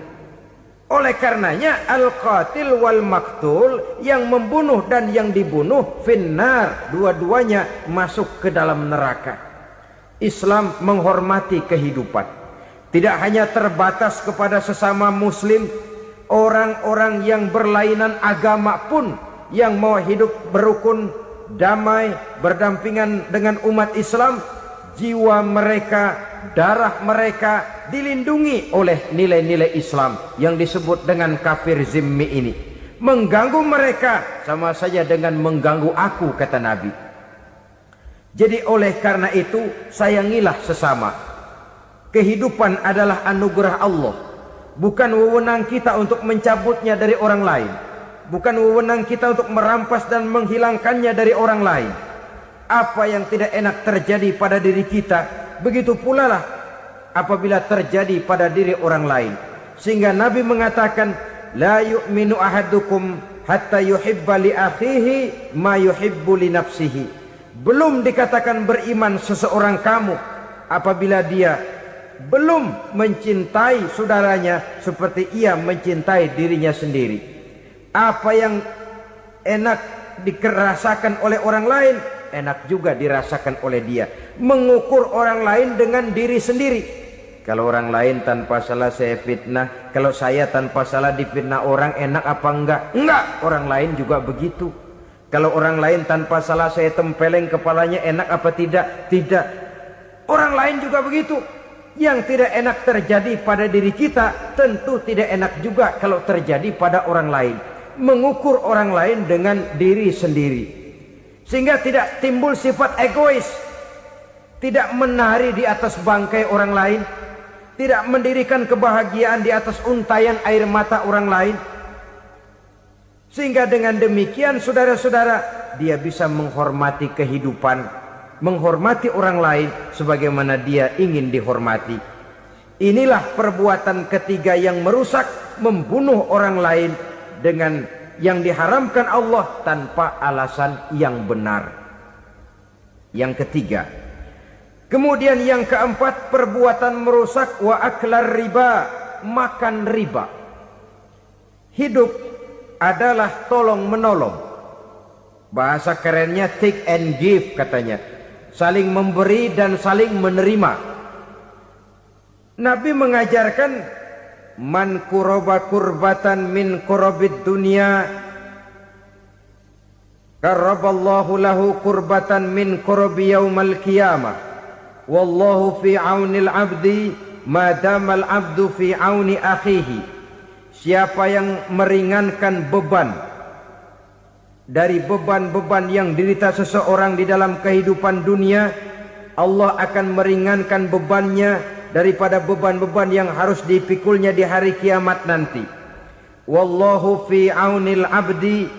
S1: Oleh karenanya al-qatil wal maktul, yang membunuh dan yang dibunuh finnar, dua-duanya masuk ke dalam neraka. Islam menghormati kehidupan. Tidak hanya terbatas kepada sesama muslim, orang-orang yang berlainan agama pun yang mau hidup berukun, damai, berdampingan dengan umat Islam, jiwa mereka, darah mereka dilindungi oleh nilai-nilai Islam yang disebut dengan kafir zimmi ini. Mengganggu mereka sama saja dengan mengganggu aku, kata Nabi. Jadi oleh karena itu, sayangilah sesama. Kehidupan adalah anugerah Allah, bukan wewenang kita untuk mencabutnya dari orang lain, bukan wewenang kita untuk merampas dan menghilangkannya dari orang lain. Apa yang tidak enak terjadi pada diri kita, begitu pula lah apabila terjadi pada diri orang lain. Sehingga Nabi mengatakan, la yu'minu ahadukum hatta yuhibba li akhihi ma yuhibbu li nafsihi. Belum dikatakan beriman seseorang kamu apabila dia belum mencintai saudaranya seperti ia mencintai dirinya sendiri. Apa yang enak dirasakan oleh orang lain, enak juga dirasakan oleh dia. Mengukur orang lain dengan diri sendiri. Kalau orang lain tanpa salah saya fitnah, kalau saya tanpa salah difitnah orang, enak apa enggak? Enggak, orang lain juga begitu. Kalau orang lain tanpa salah saya tempeleng kepalanya, enak apa tidak? Tidak. Orang lain juga begitu. Yang tidak enak terjadi pada diri kita, tentu tidak enak juga kalau terjadi pada orang lain. Mengukur orang lain dengan diri sendiri, sehingga tidak timbul sifat egois, tidak menari di atas bangkai orang lain, tidak mendirikan kebahagiaan di atas untayan air mata orang lain. Sehingga dengan demikian saudara-saudara, dia bisa menghormati kehidupan, menghormati orang lain sebagaimana dia ingin dihormati. Inilah perbuatan ketiga yang merusak, membunuh orang lain dengan yang diharamkan Allah tanpa alasan yang benar. Yang ketiga. Kemudian yang keempat, perbuatan merusak wa aklar riba, makan riba. Hidup adalah tolong menolong. Bahasa kerennya take and give katanya. Saling memberi dan saling menerima. Nabi mengajarkan man kuraba kurbatan min kurabid dunya karaballahu lahu kurbatan min kurabi yaumal qiyamah. Wallahu fi aunil abdi madamal abdu fi auni akhihi. Siapa yang meringankan beban dari beban-beban yang dirita seseorang di dalam kehidupan dunia, Allah akan meringankan bebannya daripada beban-beban yang harus dipikulnya di hari kiamat nanti. Wallahu fi aunil abdi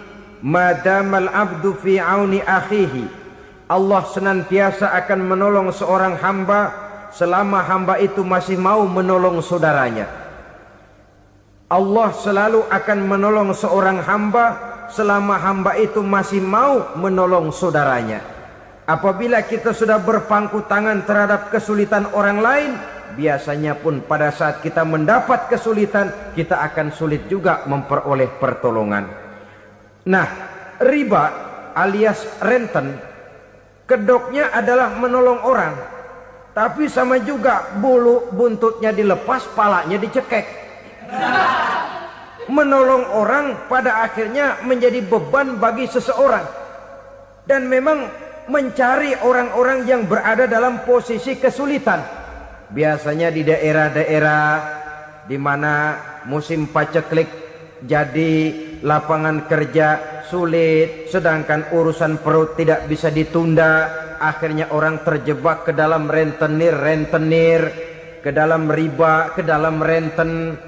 S1: madamal abdu fi auni akhihi. Allah senantiasa akan menolong seorang hamba selama hamba itu masih mau menolong saudaranya. Allah selalu akan menolong seorang hamba selama hamba itu masih mau menolong saudaranya. Apabila kita sudah berpangku tangan terhadap kesulitan orang lain, biasanya pun pada saat kita mendapat kesulitan, kita akan sulit juga memperoleh pertolongan. Nah, riba alias renten, kedoknya adalah menolong orang, tapi sama juga bulu buntutnya dilepas, palanya dicekek. Menolong orang pada akhirnya menjadi beban bagi seseorang, dan memang mencari orang-orang yang berada dalam posisi kesulitan. Biasanya di daerah-daerah di mana musim paceklik, jadi lapangan kerja sulit, sedangkan urusan perut tidak bisa ditunda. Akhirnya orang terjebak ke dalam rentenir, ke dalam riba, ke dalam renten.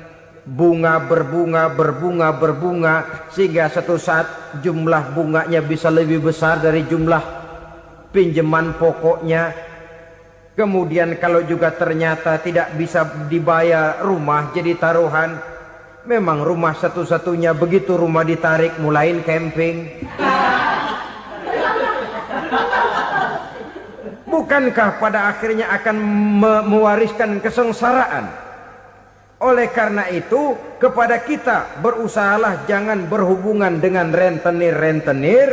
S1: Bunga berbunga, sehingga satu saat jumlah bunganya bisa lebih besar dari jumlah pinjaman pokoknya. Kemudian kalau juga ternyata tidak bisa dibayar, rumah jadi taruhan. Memang rumah satu-satunya, begitu rumah ditarik mulain camping. Bukankah pada akhirnya akan mewariskan kesengsaraan? Oleh karena itu, kepada kita berusahalah jangan berhubungan dengan rentenir,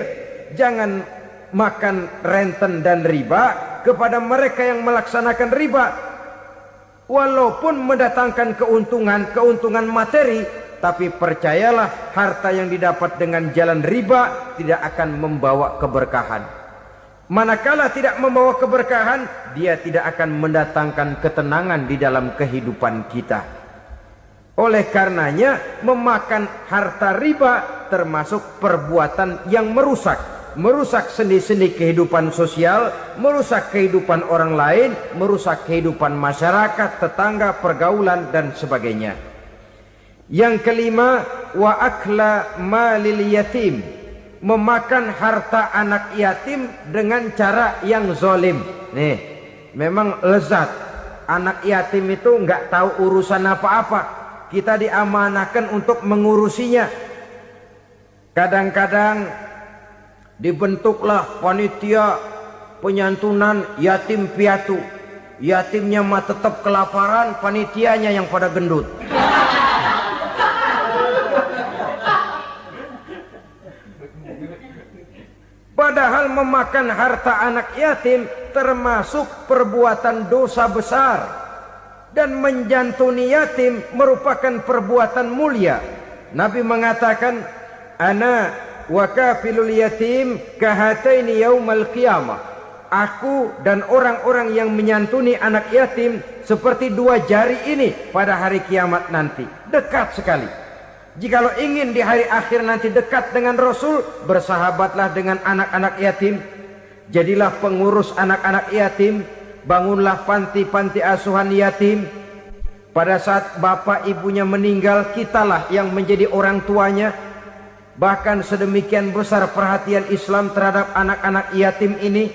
S1: jangan makan renten dan riba. Kepada mereka yang melaksanakan riba, walaupun mendatangkan keuntungan materi, tapi percayalah, harta yang didapat dengan jalan riba tidak akan membawa keberkahan. Manakala tidak membawa keberkahan, dia tidak akan mendatangkan ketenangan di dalam kehidupan kita. Oleh karenanya, memakan harta riba termasuk perbuatan yang merusak sendi-sendi kehidupan sosial, merusak kehidupan orang lain, merusak kehidupan masyarakat, tetangga, pergaulan, dan sebagainya. Yang kelima, wa akla malil yatim, memakan harta anak yatim dengan cara yang zalim. Nih, memang lezat. Anak yatim itu nggak tahu urusan apa-apa. Kita diamanahkan untuk mengurusinya. Kadang-kadang dibentuklah panitia penyantunan yatim piatu. Yatimnya mah tetap kelaparan, panitianya yang pada gendut. Padahal memakan harta anak yatim termasuk perbuatan dosa besar. Dan menjantuni yatim merupakan perbuatan mulia. Nabi mengatakan, ana wa kafilul yatim kahataini yaumal qiyamah. Aku dan orang-orang yang menyantuni anak yatim seperti dua jari ini pada hari kiamat nanti. Dekat sekali. Jikalau ingin di hari akhir nanti dekat dengan Rasul, bersahabatlah dengan anak-anak yatim. Jadilah pengurus anak-anak yatim. Bangunlah panti-panti asuhan yatim. Pada saat bapak ibunya meninggal, kitalah yang menjadi orang tuanya. Bahkan sedemikian besar perhatian Islam terhadap anak-anak yatim ini,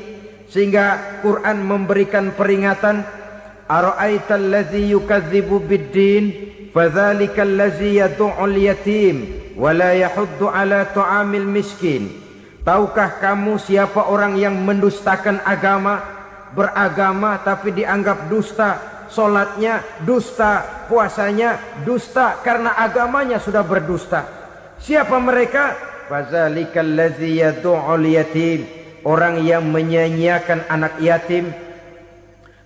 S1: sehingga Quran memberikan peringatan, ara'aital ladzi yukadzibu biddin fadzalikal ladzi yad'ul yatim wa la yahuddu ala ta'amil miskin. Tahukah kamu siapa orang yang mendustakan agama? Beragama tapi dianggap dusta, solatnya dusta, puasanya dusta, karena agamanya sudah berdusta. Siapa mereka? Fazalikal ladzi yad'ul yatim, orang yang menyia-nyiakan anak yatim,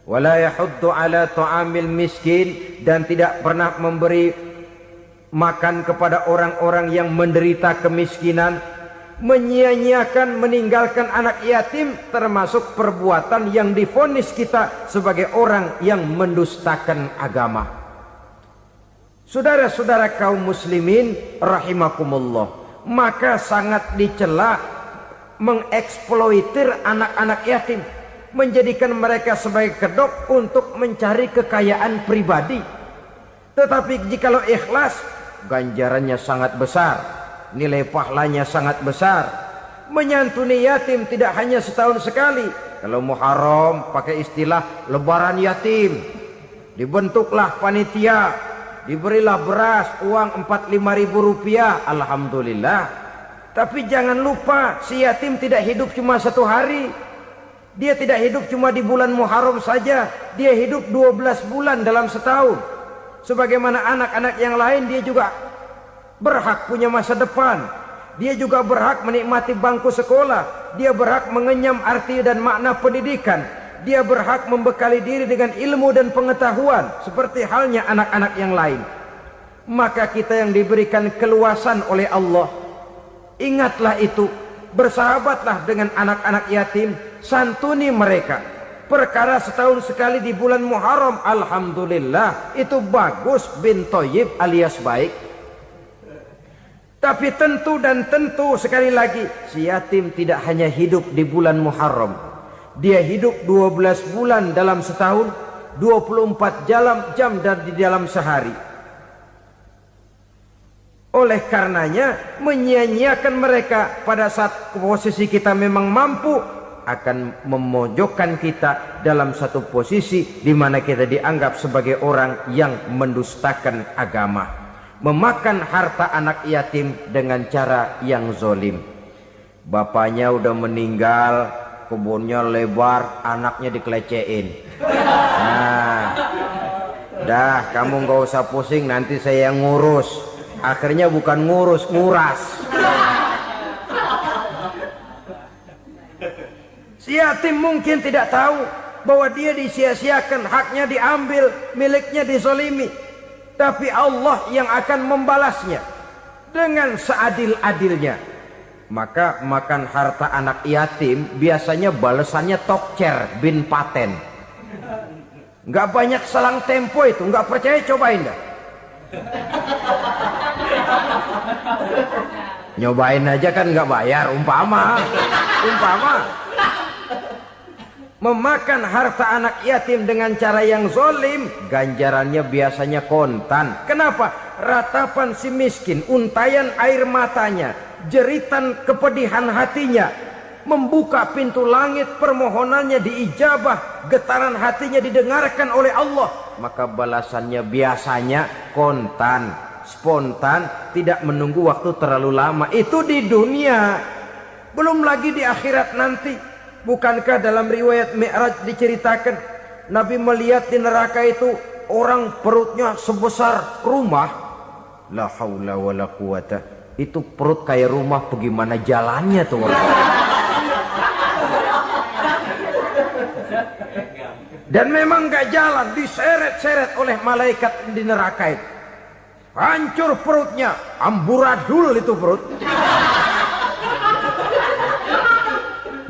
S1: wala yahuddu ala ta'amil miskin, dan tidak pernah memberi makan kepada orang-orang yang menderita kemiskinan, menyia-nyiakan, meninggalkan anak yatim, termasuk perbuatan yang divonis kita sebagai orang yang mendustakan agama. Saudara-saudara kaum muslimin rahimakumullah, maka sangat dicela mengeksploitir anak-anak yatim, menjadikan mereka sebagai kedok untuk mencari kekayaan pribadi. Tetapi jikalau ikhlas, ganjarannya sangat besar, nilai pahalanya sangat besar. Menyantuni yatim tidak hanya setahun sekali. Kalau Muharram pakai istilah lebaran yatim, dibentuklah panitia, diberilah beras, uang 45.000 rupiah, alhamdulillah. Tapi jangan lupa, si yatim tidak hidup cuma satu hari. Dia tidak hidup cuma di bulan Muharram saja, dia hidup 12 bulan dalam setahun. Sebagaimana anak-anak yang lain, dia juga berhak punya masa depan. Dia juga berhak menikmati bangku sekolah. Dia berhak mengenyam arti dan makna pendidikan. Dia berhak membekali diri dengan ilmu dan pengetahuan, seperti halnya anak-anak yang lain. Maka kita yang diberikan keluasan oleh Allah, ingatlah itu, bersahabatlah dengan anak-anak yatim, santuni mereka. Perkara setahun sekali di bulan Muharram, alhamdulillah, itu bagus, bin Thayyib alias baik. Tapi tentu dan tentu, sekali lagi, si yatim tidak hanya hidup di bulan Muharram. Dia hidup 12 bulan dalam setahun, 24 jam di dalam sehari. Oleh karenanya, menyia-nyiakan mereka pada saat posisi kita memang mampu, akan memojokkan kita dalam satu posisi di mana kita dianggap sebagai orang yang mendustakan agama, memakan harta anak yatim dengan cara yang zolim. Bapaknya udah meninggal, kebunnya lebar, anaknya dikelecehin. Nah, dah kamu nggak usah pusing, nanti saya yang ngurus. Akhirnya bukan ngurus, nguras. Si yatim mungkin tidak tahu bahwa dia disia-siakan, haknya diambil, miliknya dizolimi. Tapi Allah yang akan membalasnya dengan seadil-adilnya. Maka makan harta anak yatim biasanya balasannya tokcer bin paten. Nggak banyak selang tempo itu, nggak percaya cobain dah. Nyobain aja kan nggak bayar, umpama. Memakan harta anak yatim dengan cara yang zolim, ganjarannya biasanya kontan. Kenapa? Ratapan si miskin, untayan air matanya, jeritan kepedihan hatinya, membuka pintu langit, permohonannya diijabah, getaran hatinya didengarkan oleh Allah. Maka balasannya biasanya kontan, spontan, tidak menunggu waktu terlalu lama. Itu di dunia, belum lagi di akhirat nanti. Bukankah dalam riwayat Mi'raj diceritakan Nabi melihat di neraka itu orang perutnya sebesar rumah? La haula wala quwata. Itu perut kayak rumah, bagaimana jalannya tuh orang? Dan memang gak jalan, diseret-seret oleh malaikat di neraka itu. Hancur perutnya, amburadul itu perut.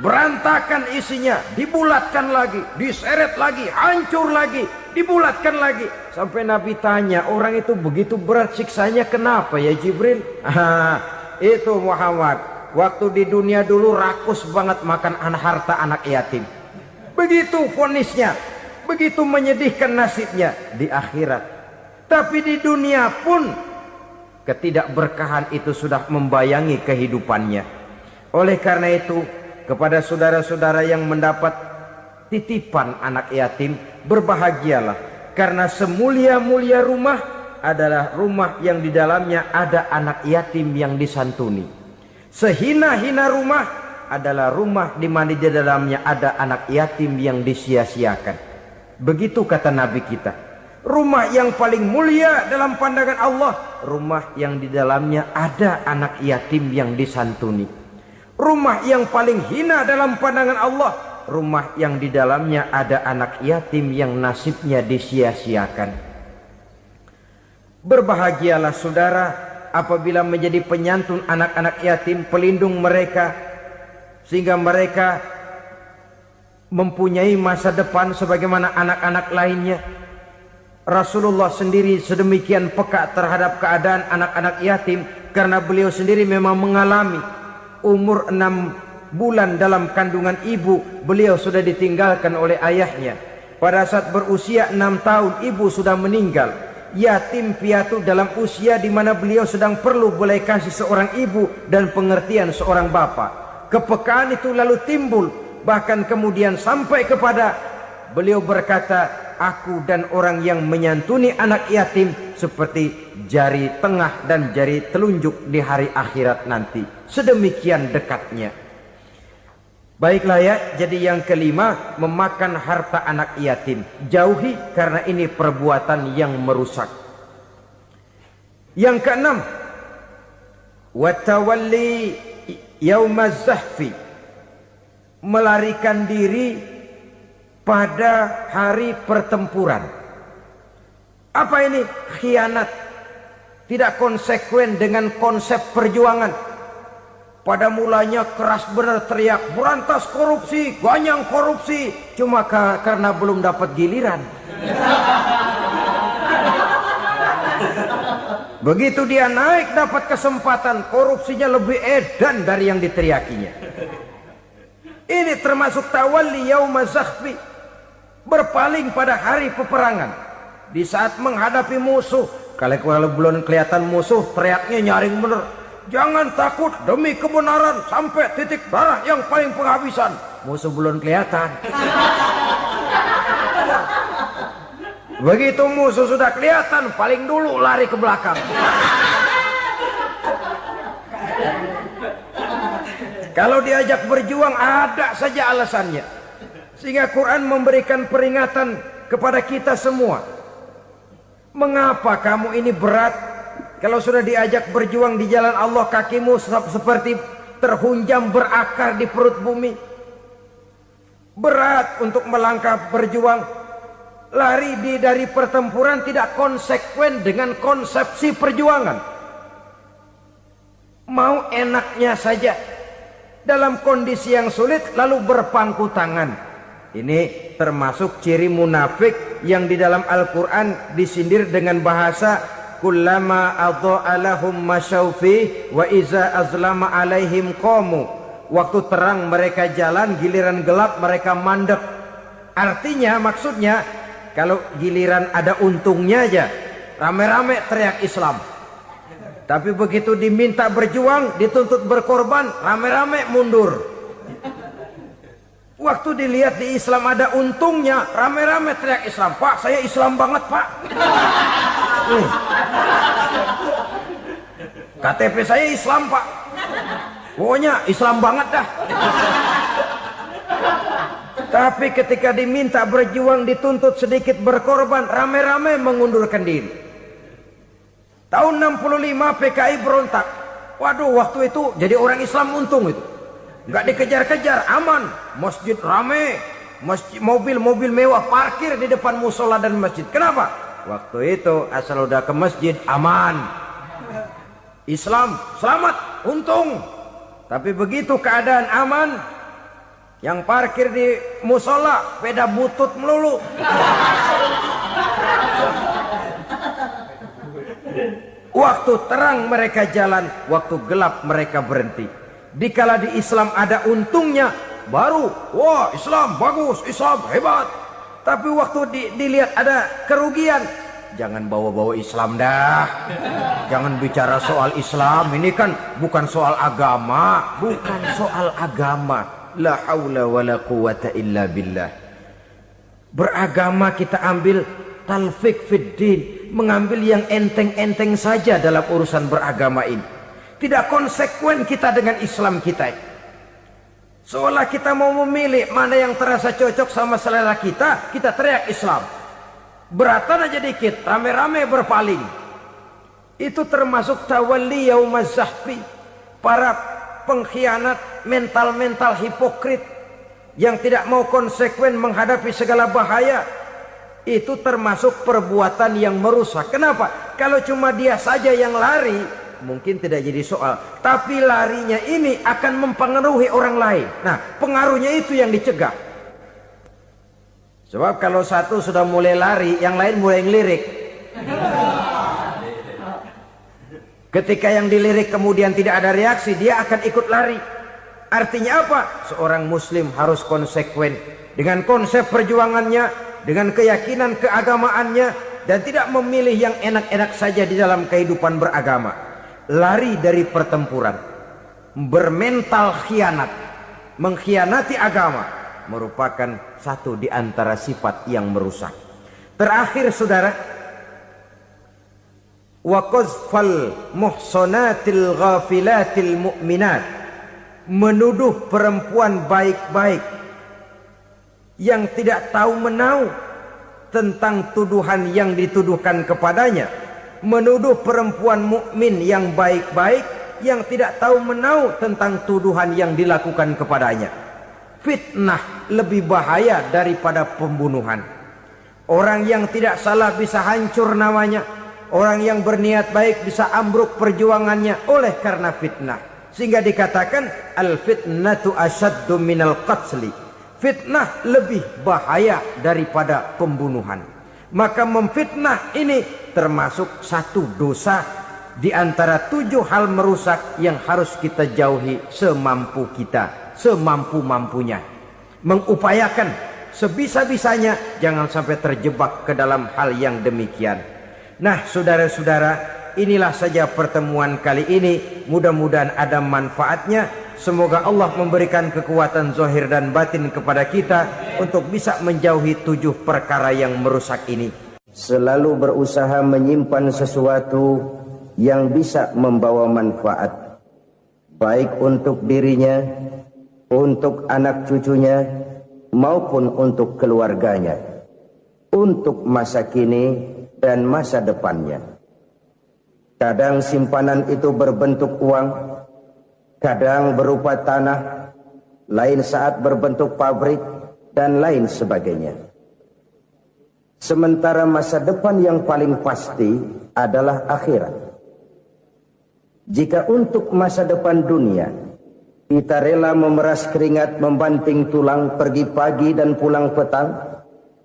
S1: Berantakan isinya, dibulatkan lagi, diseret lagi, hancur lagi, dibulatkan lagi. Sampai Nabi tanya, orang itu begitu berat siksanya kenapa ya Jibril? Itu Muhammad, waktu di dunia dulu rakus banget makan harta anak yatim. Begitu vonisnya, begitu menyedihkan nasibnya di akhirat. Tapi di dunia pun ketidakberkahan itu sudah membayangi kehidupannya. Oleh karena itu, kepada saudara-saudara yang mendapat titipan anak yatim, berbahagialah, karena semulia-mulia rumah adalah rumah yang di dalamnya ada anak yatim yang disantuni. Sehina-hina rumah adalah rumah di mana di dalamnya ada anak yatim yang disia-siakan. Begitu kata Nabi kita. Rumah yang paling mulia dalam pandangan Allah, rumah yang di dalamnya ada anak yatim yang disantuni. Rumah yang paling hina dalam pandangan Allah, rumah yang di dalamnya ada anak yatim yang nasibnya disia-siakan. Berbahagialah saudara apabila menjadi penyantun anak-anak yatim, pelindung mereka, sehingga mereka mempunyai masa depan sebagaimana anak-anak lainnya. Rasulullah sendiri sedemikian peka terhadap keadaan anak-anak yatim karena beliau sendiri memang mengalami umur 6 bulan dalam kandungan ibu, beliau sudah ditinggalkan oleh ayahnya. Pada saat berusia 6 tahun ibu sudah meninggal. Yatim piatu dalam usia di mana beliau sedang perlu belas kasih seorang ibu dan pengertian seorang bapa. Kepekaan itu lalu timbul, bahkan kemudian sampai kepada beliau berkata, aku dan orang yang menyantuni anak yatim seperti jari tengah dan jari telunjuk di hari akhirat nanti. Sedemikian dekatnya. Baiklah ya, jadi yang kelima, memakan harta anak yatim. Jauhi karena ini perbuatan yang merusak. Yang keenam, watawalli yaumaz zahfi, melarikan diri pada hari pertempuran. Apa ini? Khianat. Tidak konsekuen dengan konsep perjuangan. Pada mulanya keras benar teriak, berantas korupsi, ganyang korupsi. Cuma karena belum dapat giliran. Begitu dia naik dapat kesempatan, korupsinya lebih edan dari yang diteriakinya. Ini termasuk tawalli yaumaz zahfi, berpaling pada hari peperangan. Di saat menghadapi musuh, kalau belum kelihatan musuh, teriaknya nyaring bener. Jangan takut demi kebenaran sampai titik darah yang paling penghabisan. Musuh belum kelihatan. Begitu musuh sudah kelihatan, paling dulu lari ke belakang. Kalau diajak berjuang ada saja alasannya. Sehingga Quran memberikan peringatan kepada kita semua. Mengapa kamu ini berat? Kalau sudah diajak berjuang di jalan Allah, kakimu seperti terhunjam berakar di perut bumi. Berat untuk melangkah berjuang. Lari dari pertempuran tidak konsekuen dengan konsepsi perjuangan. Mau enaknya saja. Dalam kondisi yang sulit lalu berpangku tangan. Ini termasuk ciri munafik yang di dalam Al-Quran disindir dengan bahasa kullama adha'a lahum masyaufi wa iza azlama alaihim qamu. Waktu terang mereka jalan, giliran gelap mereka mandek. Artinya, maksudnya kalau giliran ada untungnya aja rame-rame teriak Islam. Tapi begitu diminta berjuang, dituntut berkorban, rame-rame mundur. Waktu dilihat di Islam ada untungnya, rame-rame teriak Islam. Pak, saya Islam banget, Pak. KTP saya Islam, Pak. Pokoknya Islam banget dah. Tapi ketika diminta berjuang, dituntut sedikit berkorban, rame-rame mengundurkan diri. Tahun 65 PKI berontak. Waduh, waktu itu jadi orang Islam untung itu. Nggak dikejar-kejar, aman. Masjid rame, mobil-mobil mewah parkir di depan musola dan masjid. Kenapa? Waktu itu asal udah ke masjid aman. Islam selamat, untung. Tapi begitu keadaan aman, yang parkir di musola sepeda butut melulu. Waktu terang mereka jalan, waktu gelap mereka berhenti. Dikala di Islam ada untungnya, baru wah Islam bagus, Islam hebat. Tapi waktu dilihat ada kerugian, jangan bawa-bawa Islam dah. Jangan bicara soal Islam, ini kan bukan soal agama. Bukan soal agama. La haula wala quwata illa billah. Beragama kita ambil talfik fid din, mengambil yang enteng-enteng saja dalam urusan beragama ini. Tidak konsekuen kita dengan Islam kita. Seolah kita mau memilih mana yang terasa cocok sama selera kita, kita teriak Islam. Beratan aja dikit, rame-rame berpaling. Itu termasuk tawalli yaumaz zahfi. Para pengkhianat, mental-mental hipokrit yang tidak mau konsekuen menghadapi segala bahaya. Itu termasuk perbuatan yang merusak. Kenapa? Kalau cuma dia saja yang lari, mungkin tidak jadi soal. Tapi larinya ini akan mempengaruhi orang lain. Nah, pengaruhnya itu yang dicegah. Sebab kalau satu sudah mulai lari, yang lain mulai ngelirik. Ketika yang dilirik kemudian tidak ada reaksi, dia akan ikut lari. Artinya apa? Seorang muslim harus konsekuen dengan konsep perjuangannya, dengan keyakinan keagamaannya, dan tidak memilih yang enak-enak saja di dalam kehidupan beragama. Lari dari pertempuran, bermental khianat, mengkhianati agama, merupakan satu di antara sifat yang merusak. Terakhir saudara, wa qazfal muhsanatil ghafilatil mu'minat, menuduh perempuan baik-baik yang tidak tahu menahu tentang tuduhan yang dituduhkan kepadanya, menuduh perempuan mukmin yang baik-baik yang tidak tahu menahu tentang tuduhan yang dilakukan kepadanya. Fitnah lebih bahaya daripada pembunuhan. Orang yang tidak salah bisa hancur namanya, orang yang berniat baik bisa ambruk perjuangannya oleh karena fitnah. Sehingga dikatakan al-fitnatu asyaddu minal qatli. Fitnah lebih bahaya daripada pembunuhan. Maka memfitnah ini termasuk satu dosa di antara 7 hal merusak yang harus kita jauhi semampu kita, semampu-mampunya. Mengupayakan sebisa-bisanya jangan sampai terjebak ke dalam hal yang demikian. Nah, saudara-saudara, inilah saja pertemuan kali ini. Mudah-mudahan ada manfaatnya. Semoga Allah memberikan kekuatan zahir dan batin kepada kita untuk bisa menjauhi 7 perkara yang merusak ini. Selalu berusaha menyimpan sesuatu yang bisa membawa manfaat, baik untuk dirinya, untuk anak cucunya, maupun untuk keluarganya, untuk masa kini dan masa depannya. Kadang simpanan itu berbentuk uang, kadang berupa tanah, lain saat berbentuk pabrik, dan lain sebagainya. Sementara masa depan yang paling pasti adalah akhirat. Jika untuk masa depan dunia kita rela memeras keringat, membanting tulang, pergi pagi dan pulang petang,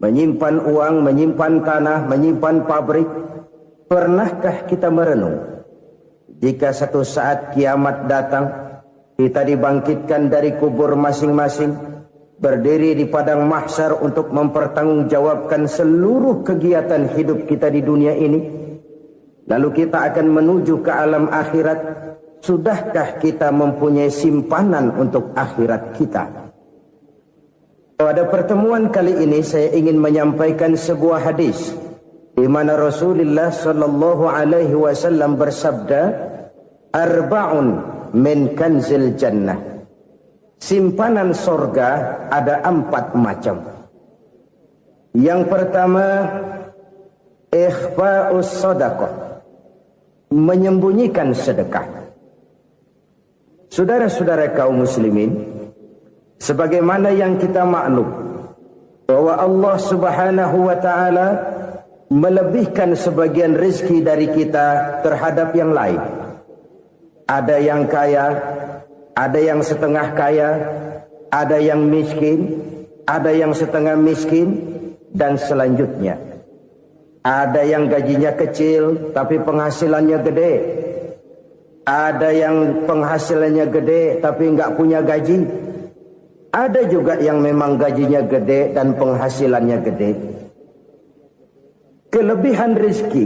S1: menyimpan uang, menyimpan tanah, menyimpan pabrik, pernahkah kita merenung jika satu saat kiamat datang, kita dibangkitkan dari kubur masing-masing, berdiri di padang mahsyar untuk mempertanggungjawabkan seluruh kegiatan hidup kita di dunia ini, lalu kita akan menuju ke alam akhirat. Sudahkah kita mempunyai simpanan untuk akhirat kita? Pada pertemuan kali ini saya ingin menyampaikan sebuah hadis di mana Rasulullah sallallahu alaihi wasallam bersabda, arba'un min kanzil jannah. Simpanan sorga ada 4 macam. Yang pertama, ikhfa'us sadaqah, menyembunyikan sedekah. Saudara-saudara kaum muslimin, sebagaimana yang kita maklum bahwa Allah Subhanahu wa taala melebihkan sebagian rezeki dari kita terhadap yang lain. Ada yang kaya, ada yang setengah kaya, ada yang miskin, ada yang setengah miskin, dan selanjutnya. Ada yang gajinya kecil tapi penghasilannya gede. Ada yang penghasilannya gede tapi nggak punya gaji. Ada juga yang memang gajinya gede dan penghasilannya gede. Kelebihan rezeki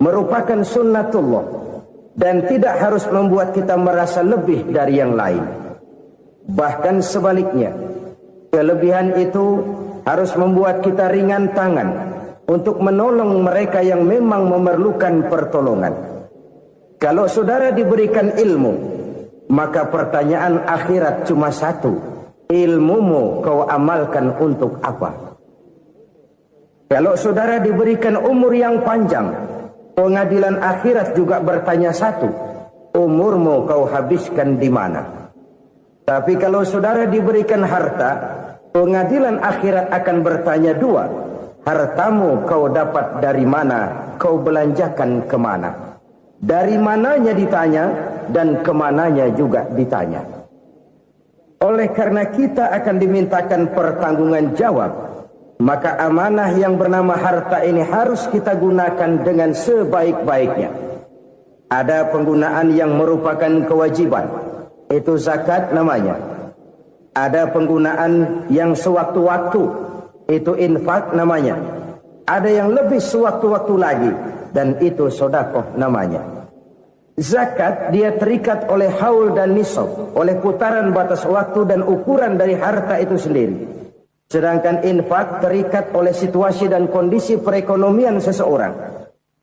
S1: merupakan sunnatullah dan tidak harus membuat kita merasa lebih dari yang lain. Bahkan sebaliknya, kelebihan itu harus membuat kita ringan tangan untuk menolong mereka yang memang memerlukan pertolongan. Kalau saudara diberikan ilmu, maka pertanyaan akhirat cuma satu: ilmumu kau amalkan untuk apa? Kalau saudara diberikan umur yang panjang, pengadilan akhirat juga bertanya satu: umurmu kau habiskan di mana? Tapi kalau saudara diberikan harta, pengadilan akhirat akan bertanya 2: hartamu kau dapat dari mana, kau belanjakan kemana. Dari mananya ditanya, dan kemananya juga ditanya. Oleh karena kita akan dimintakan pertanggungan jawab, maka amanah yang bernama harta ini harus kita gunakan dengan sebaik-baiknya. Ada penggunaan yang merupakan kewajiban, itu zakat namanya. Ada penggunaan yang sewaktu-waktu, itu infak namanya. Ada yang lebih sewaktu-waktu lagi, dan itu sedekah namanya. Zakat dia terikat oleh haul dan nisab, oleh putaran batas waktu dan ukuran dari harta itu sendiri. Sedangkan infak terikat oleh situasi dan kondisi perekonomian seseorang.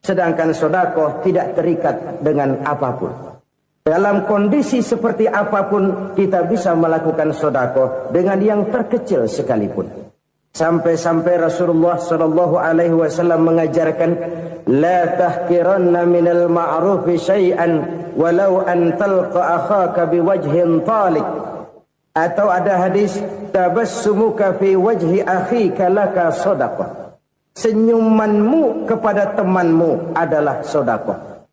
S1: Sedangkan sedekah tidak terikat dengan apapun. Dalam kondisi seperti apapun kita bisa melakukan sedekah dengan yang terkecil sekalipun. Sampai-sampai Rasulullah sallallahu alaihi wasallam mengajarkan, la tahqiranna minal ma'rufi syai'an walau an talqa akhaka biwajhin talik. Atau ada hadis, tabassumuka fi wajhi akhika laka sedekah. Senyumanmu kepada temanmu adalah sedekah.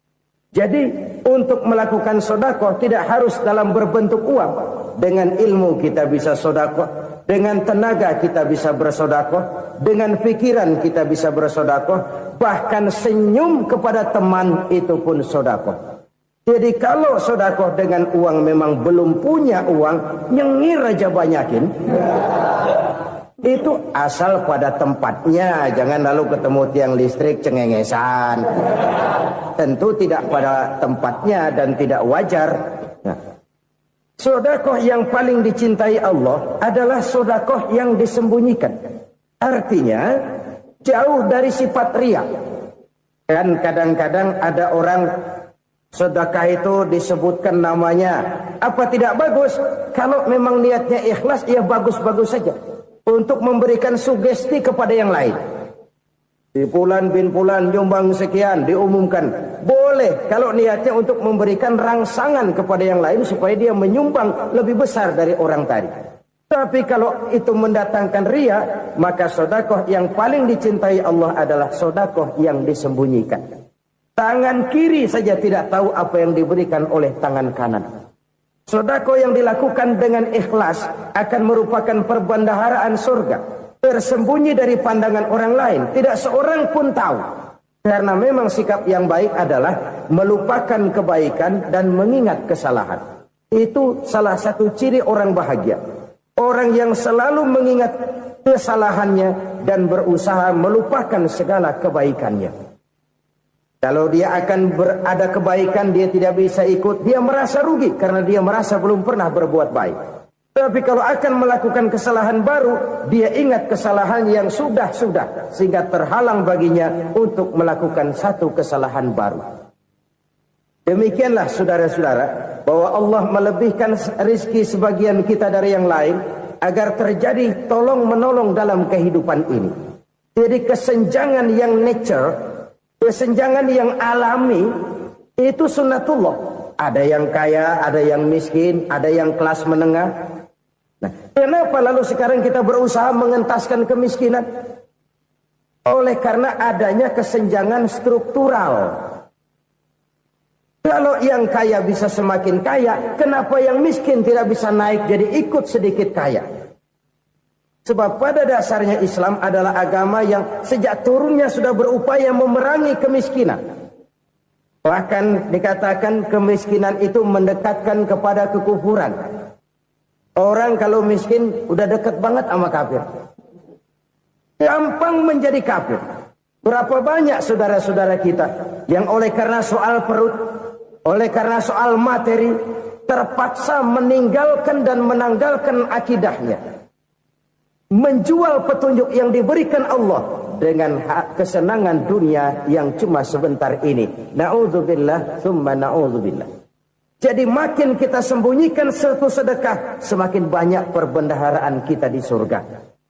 S1: Jadi untuk melakukan sedekah tidak harus dalam berbentuk uang. Dengan ilmu kita bisa sedekah, dengan tenaga kita bisa bersedekah, dengan pikiran kita bisa bersedekah, bahkan senyum kepada teman itu pun sedekah. Jadi kalau sedekah dengan uang memang belum punya uang, nyengir aja banyakin. Itu asal pada tempatnya, jangan lalu ketemu tiang listrik cengengesan. Tentu tidak pada tempatnya dan tidak wajar. Nah, sedekah yang paling dicintai Allah adalah sedekah yang disembunyikan. Artinya jauh dari sifat riya. Kan kadang-kadang ada orang sedekah itu disebutkan namanya. Apa tidak bagus? Kalau memang niatnya ikhlas, ya bagus-bagus saja. Untuk memberikan sugesti kepada yang lain. Di Fulan bin Fulan nyumbang sekian, diumumkan. Boleh kalau niatnya untuk memberikan rangsangan kepada yang lain supaya dia menyumbang lebih besar dari orang tadi. Tapi kalau itu mendatangkan riya, maka sedekah yang paling dicintai Allah adalah sedekah yang disembunyikan. Tangan kiri saja tidak tahu apa yang diberikan oleh tangan kanan. Sedekah yang dilakukan dengan ikhlas akan merupakan perbendaharaan surga, tersembunyi dari pandangan orang lain, tidak seorang pun tahu. Karena memang sikap yang baik adalah melupakan kebaikan dan mengingat kesalahan. Itu salah satu ciri orang bahagia. Orang yang selalu mengingat kesalahannya dan berusaha melupakan segala kebaikannya. Kalau dia akan berada kebaikan, dia tidak bisa ikut, dia merasa rugi karena dia merasa belum pernah berbuat baik. Tapi kalau akan melakukan kesalahan baru, dia ingat kesalahan yang sudah-sudah, sehingga terhalang baginya untuk melakukan satu kesalahan baru. Demikianlah saudara-saudara, bahwa Allah melebihkan rizki sebagian kita dari yang lain, agar terjadi tolong-menolong dalam kehidupan ini. Jadi kesenjangan yang nature, kesenjangan yang alami, itu sunnatullah. Ada yang kaya, ada yang miskin, ada yang kelas menengah. Nah, kenapa lalu sekarang kita berusaha mengentaskan kemiskinan? Oleh karena adanya kesenjangan struktural. Kalau yang kaya bisa semakin kaya, kenapa yang miskin tidak bisa naik jadi ikut sedikit kaya? Sebab pada dasarnya Islam adalah agama yang sejak turunnya sudah berupaya memerangi kemiskinan. Bahkan dikatakan kemiskinan itu mendekatkan kepada kekufuran. Orang kalau miskin udah dekat banget sama kafir. Gampang menjadi kafir. Berapa banyak saudara-saudara kita yang oleh karena soal perut, oleh karena soal materi, terpaksa meninggalkan dan menanggalkan akidahnya. Menjual petunjuk yang diberikan Allah dengan kesenangan dunia yang cuma sebentar ini. Na'udzubillah, thumma na'udzubillah. Jadi makin kita sembunyikan satu sedekah, semakin banyak perbendaharaan kita di surga.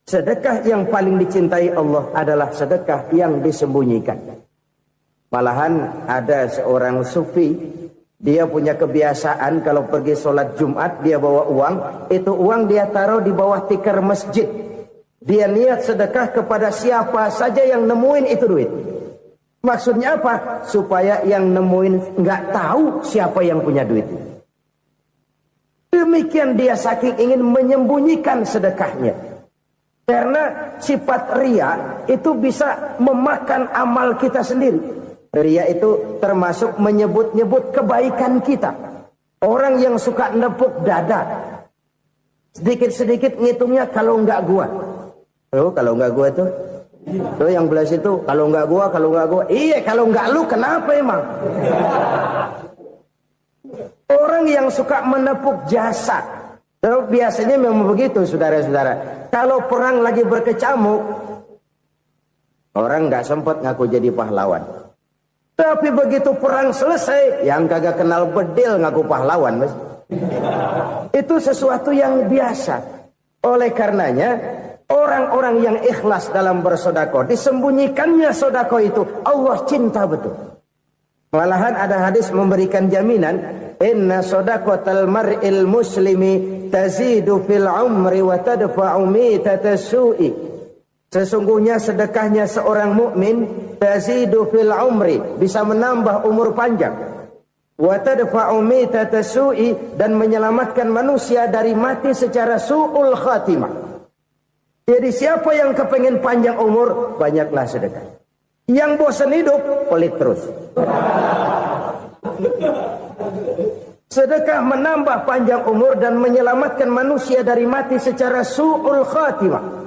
S1: Sedekah yang paling dicintai Allah adalah sedekah yang disembunyikan. Malahan ada seorang sufi, dia punya kebiasaan kalau pergi sholat Jumat dia bawa uang, itu uang dia taruh di bawah tikar masjid.
S2: Dia niat sedekah kepada siapa saja yang nemuin itu duit. Maksudnya apa? Supaya yang nemuin nggak tahu siapa yang punya duit. Demikian dia saking ingin menyembunyikan sedekahnya. Karena sifat ria itu bisa memakan amal kita sendiri. Ria itu termasuk menyebut-nyebut kebaikan kita. Orang yang suka nepuk dada, sedikit-sedikit ngitungnya kalau nggak gua. Oh, kalau nggak gua tuh yang belas itu kalau nggak gua. Iya, kalau nggak lu kenapa emang? Orang yang suka menepuk jasa, biasanya memang begitu, saudara-saudara. Kalau perang lagi berkecamuk, orang nggak sempat ngaku jadi pahlawan. Tapi begitu perang selesai, yang kagak kenal bedil ngaku pahlawan, mas. Itu sesuatu yang biasa. Oleh karenanya, orang-orang yang ikhlas dalam bersodako, disembunyikannya sodako itu, Allah cinta betul. Malahan ada hadis memberikan jaminan, inna sodakotal mar'il muslimi tazidu fil umri wa tadfa'u mitatas su'i. Sesungguhnya sedekahnya seorang mukmin tazidu fil umri, bisa menambah umur panjang. Wa tadfa'u mitatas su'i, dan menyelamatkan manusia dari mati secara su'ul khatimah. Jadi siapa yang kepengen panjang umur, banyaklah sedekah. Yang bosan hidup, pelit terus. Sedekah menambah panjang umur dan menyelamatkan manusia dari mati secara su'ul khatimah.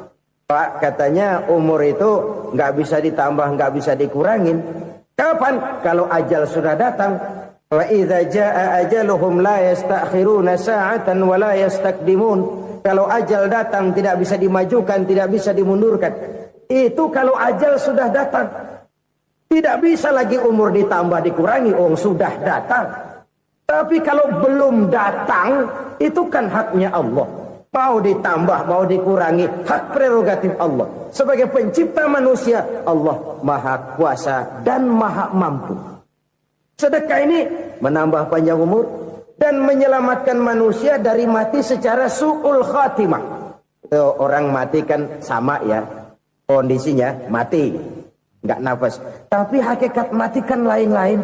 S2: Pak, katanya umur itu nggak bisa ditambah, nggak bisa dikurangin. Kapan? Kalau ajal sudah datang. Wa idza jaa ajaluhum la yastakhiruna sa'atan wa la yastaqdimun. Kalau ajal datang tidak bisa dimajukan, tidak bisa dimundurkan. Itu kalau ajal sudah datang. Tidak bisa lagi umur ditambah dikurangi, sudah datang. Tapi kalau belum datang, itu kan haknya Allah. Mau ditambah, mau dikurangi, hak prerogatif Allah. Sebagai pencipta manusia, Allah maha kuasa dan maha mampu. Sedekah ini menambah panjang umur dan menyelamatkan manusia dari mati secara su'ul khatimah. Orang mati kan sama ya, kondisinya mati, nggak nafas. Tapi hakikat mati kan lain-lain.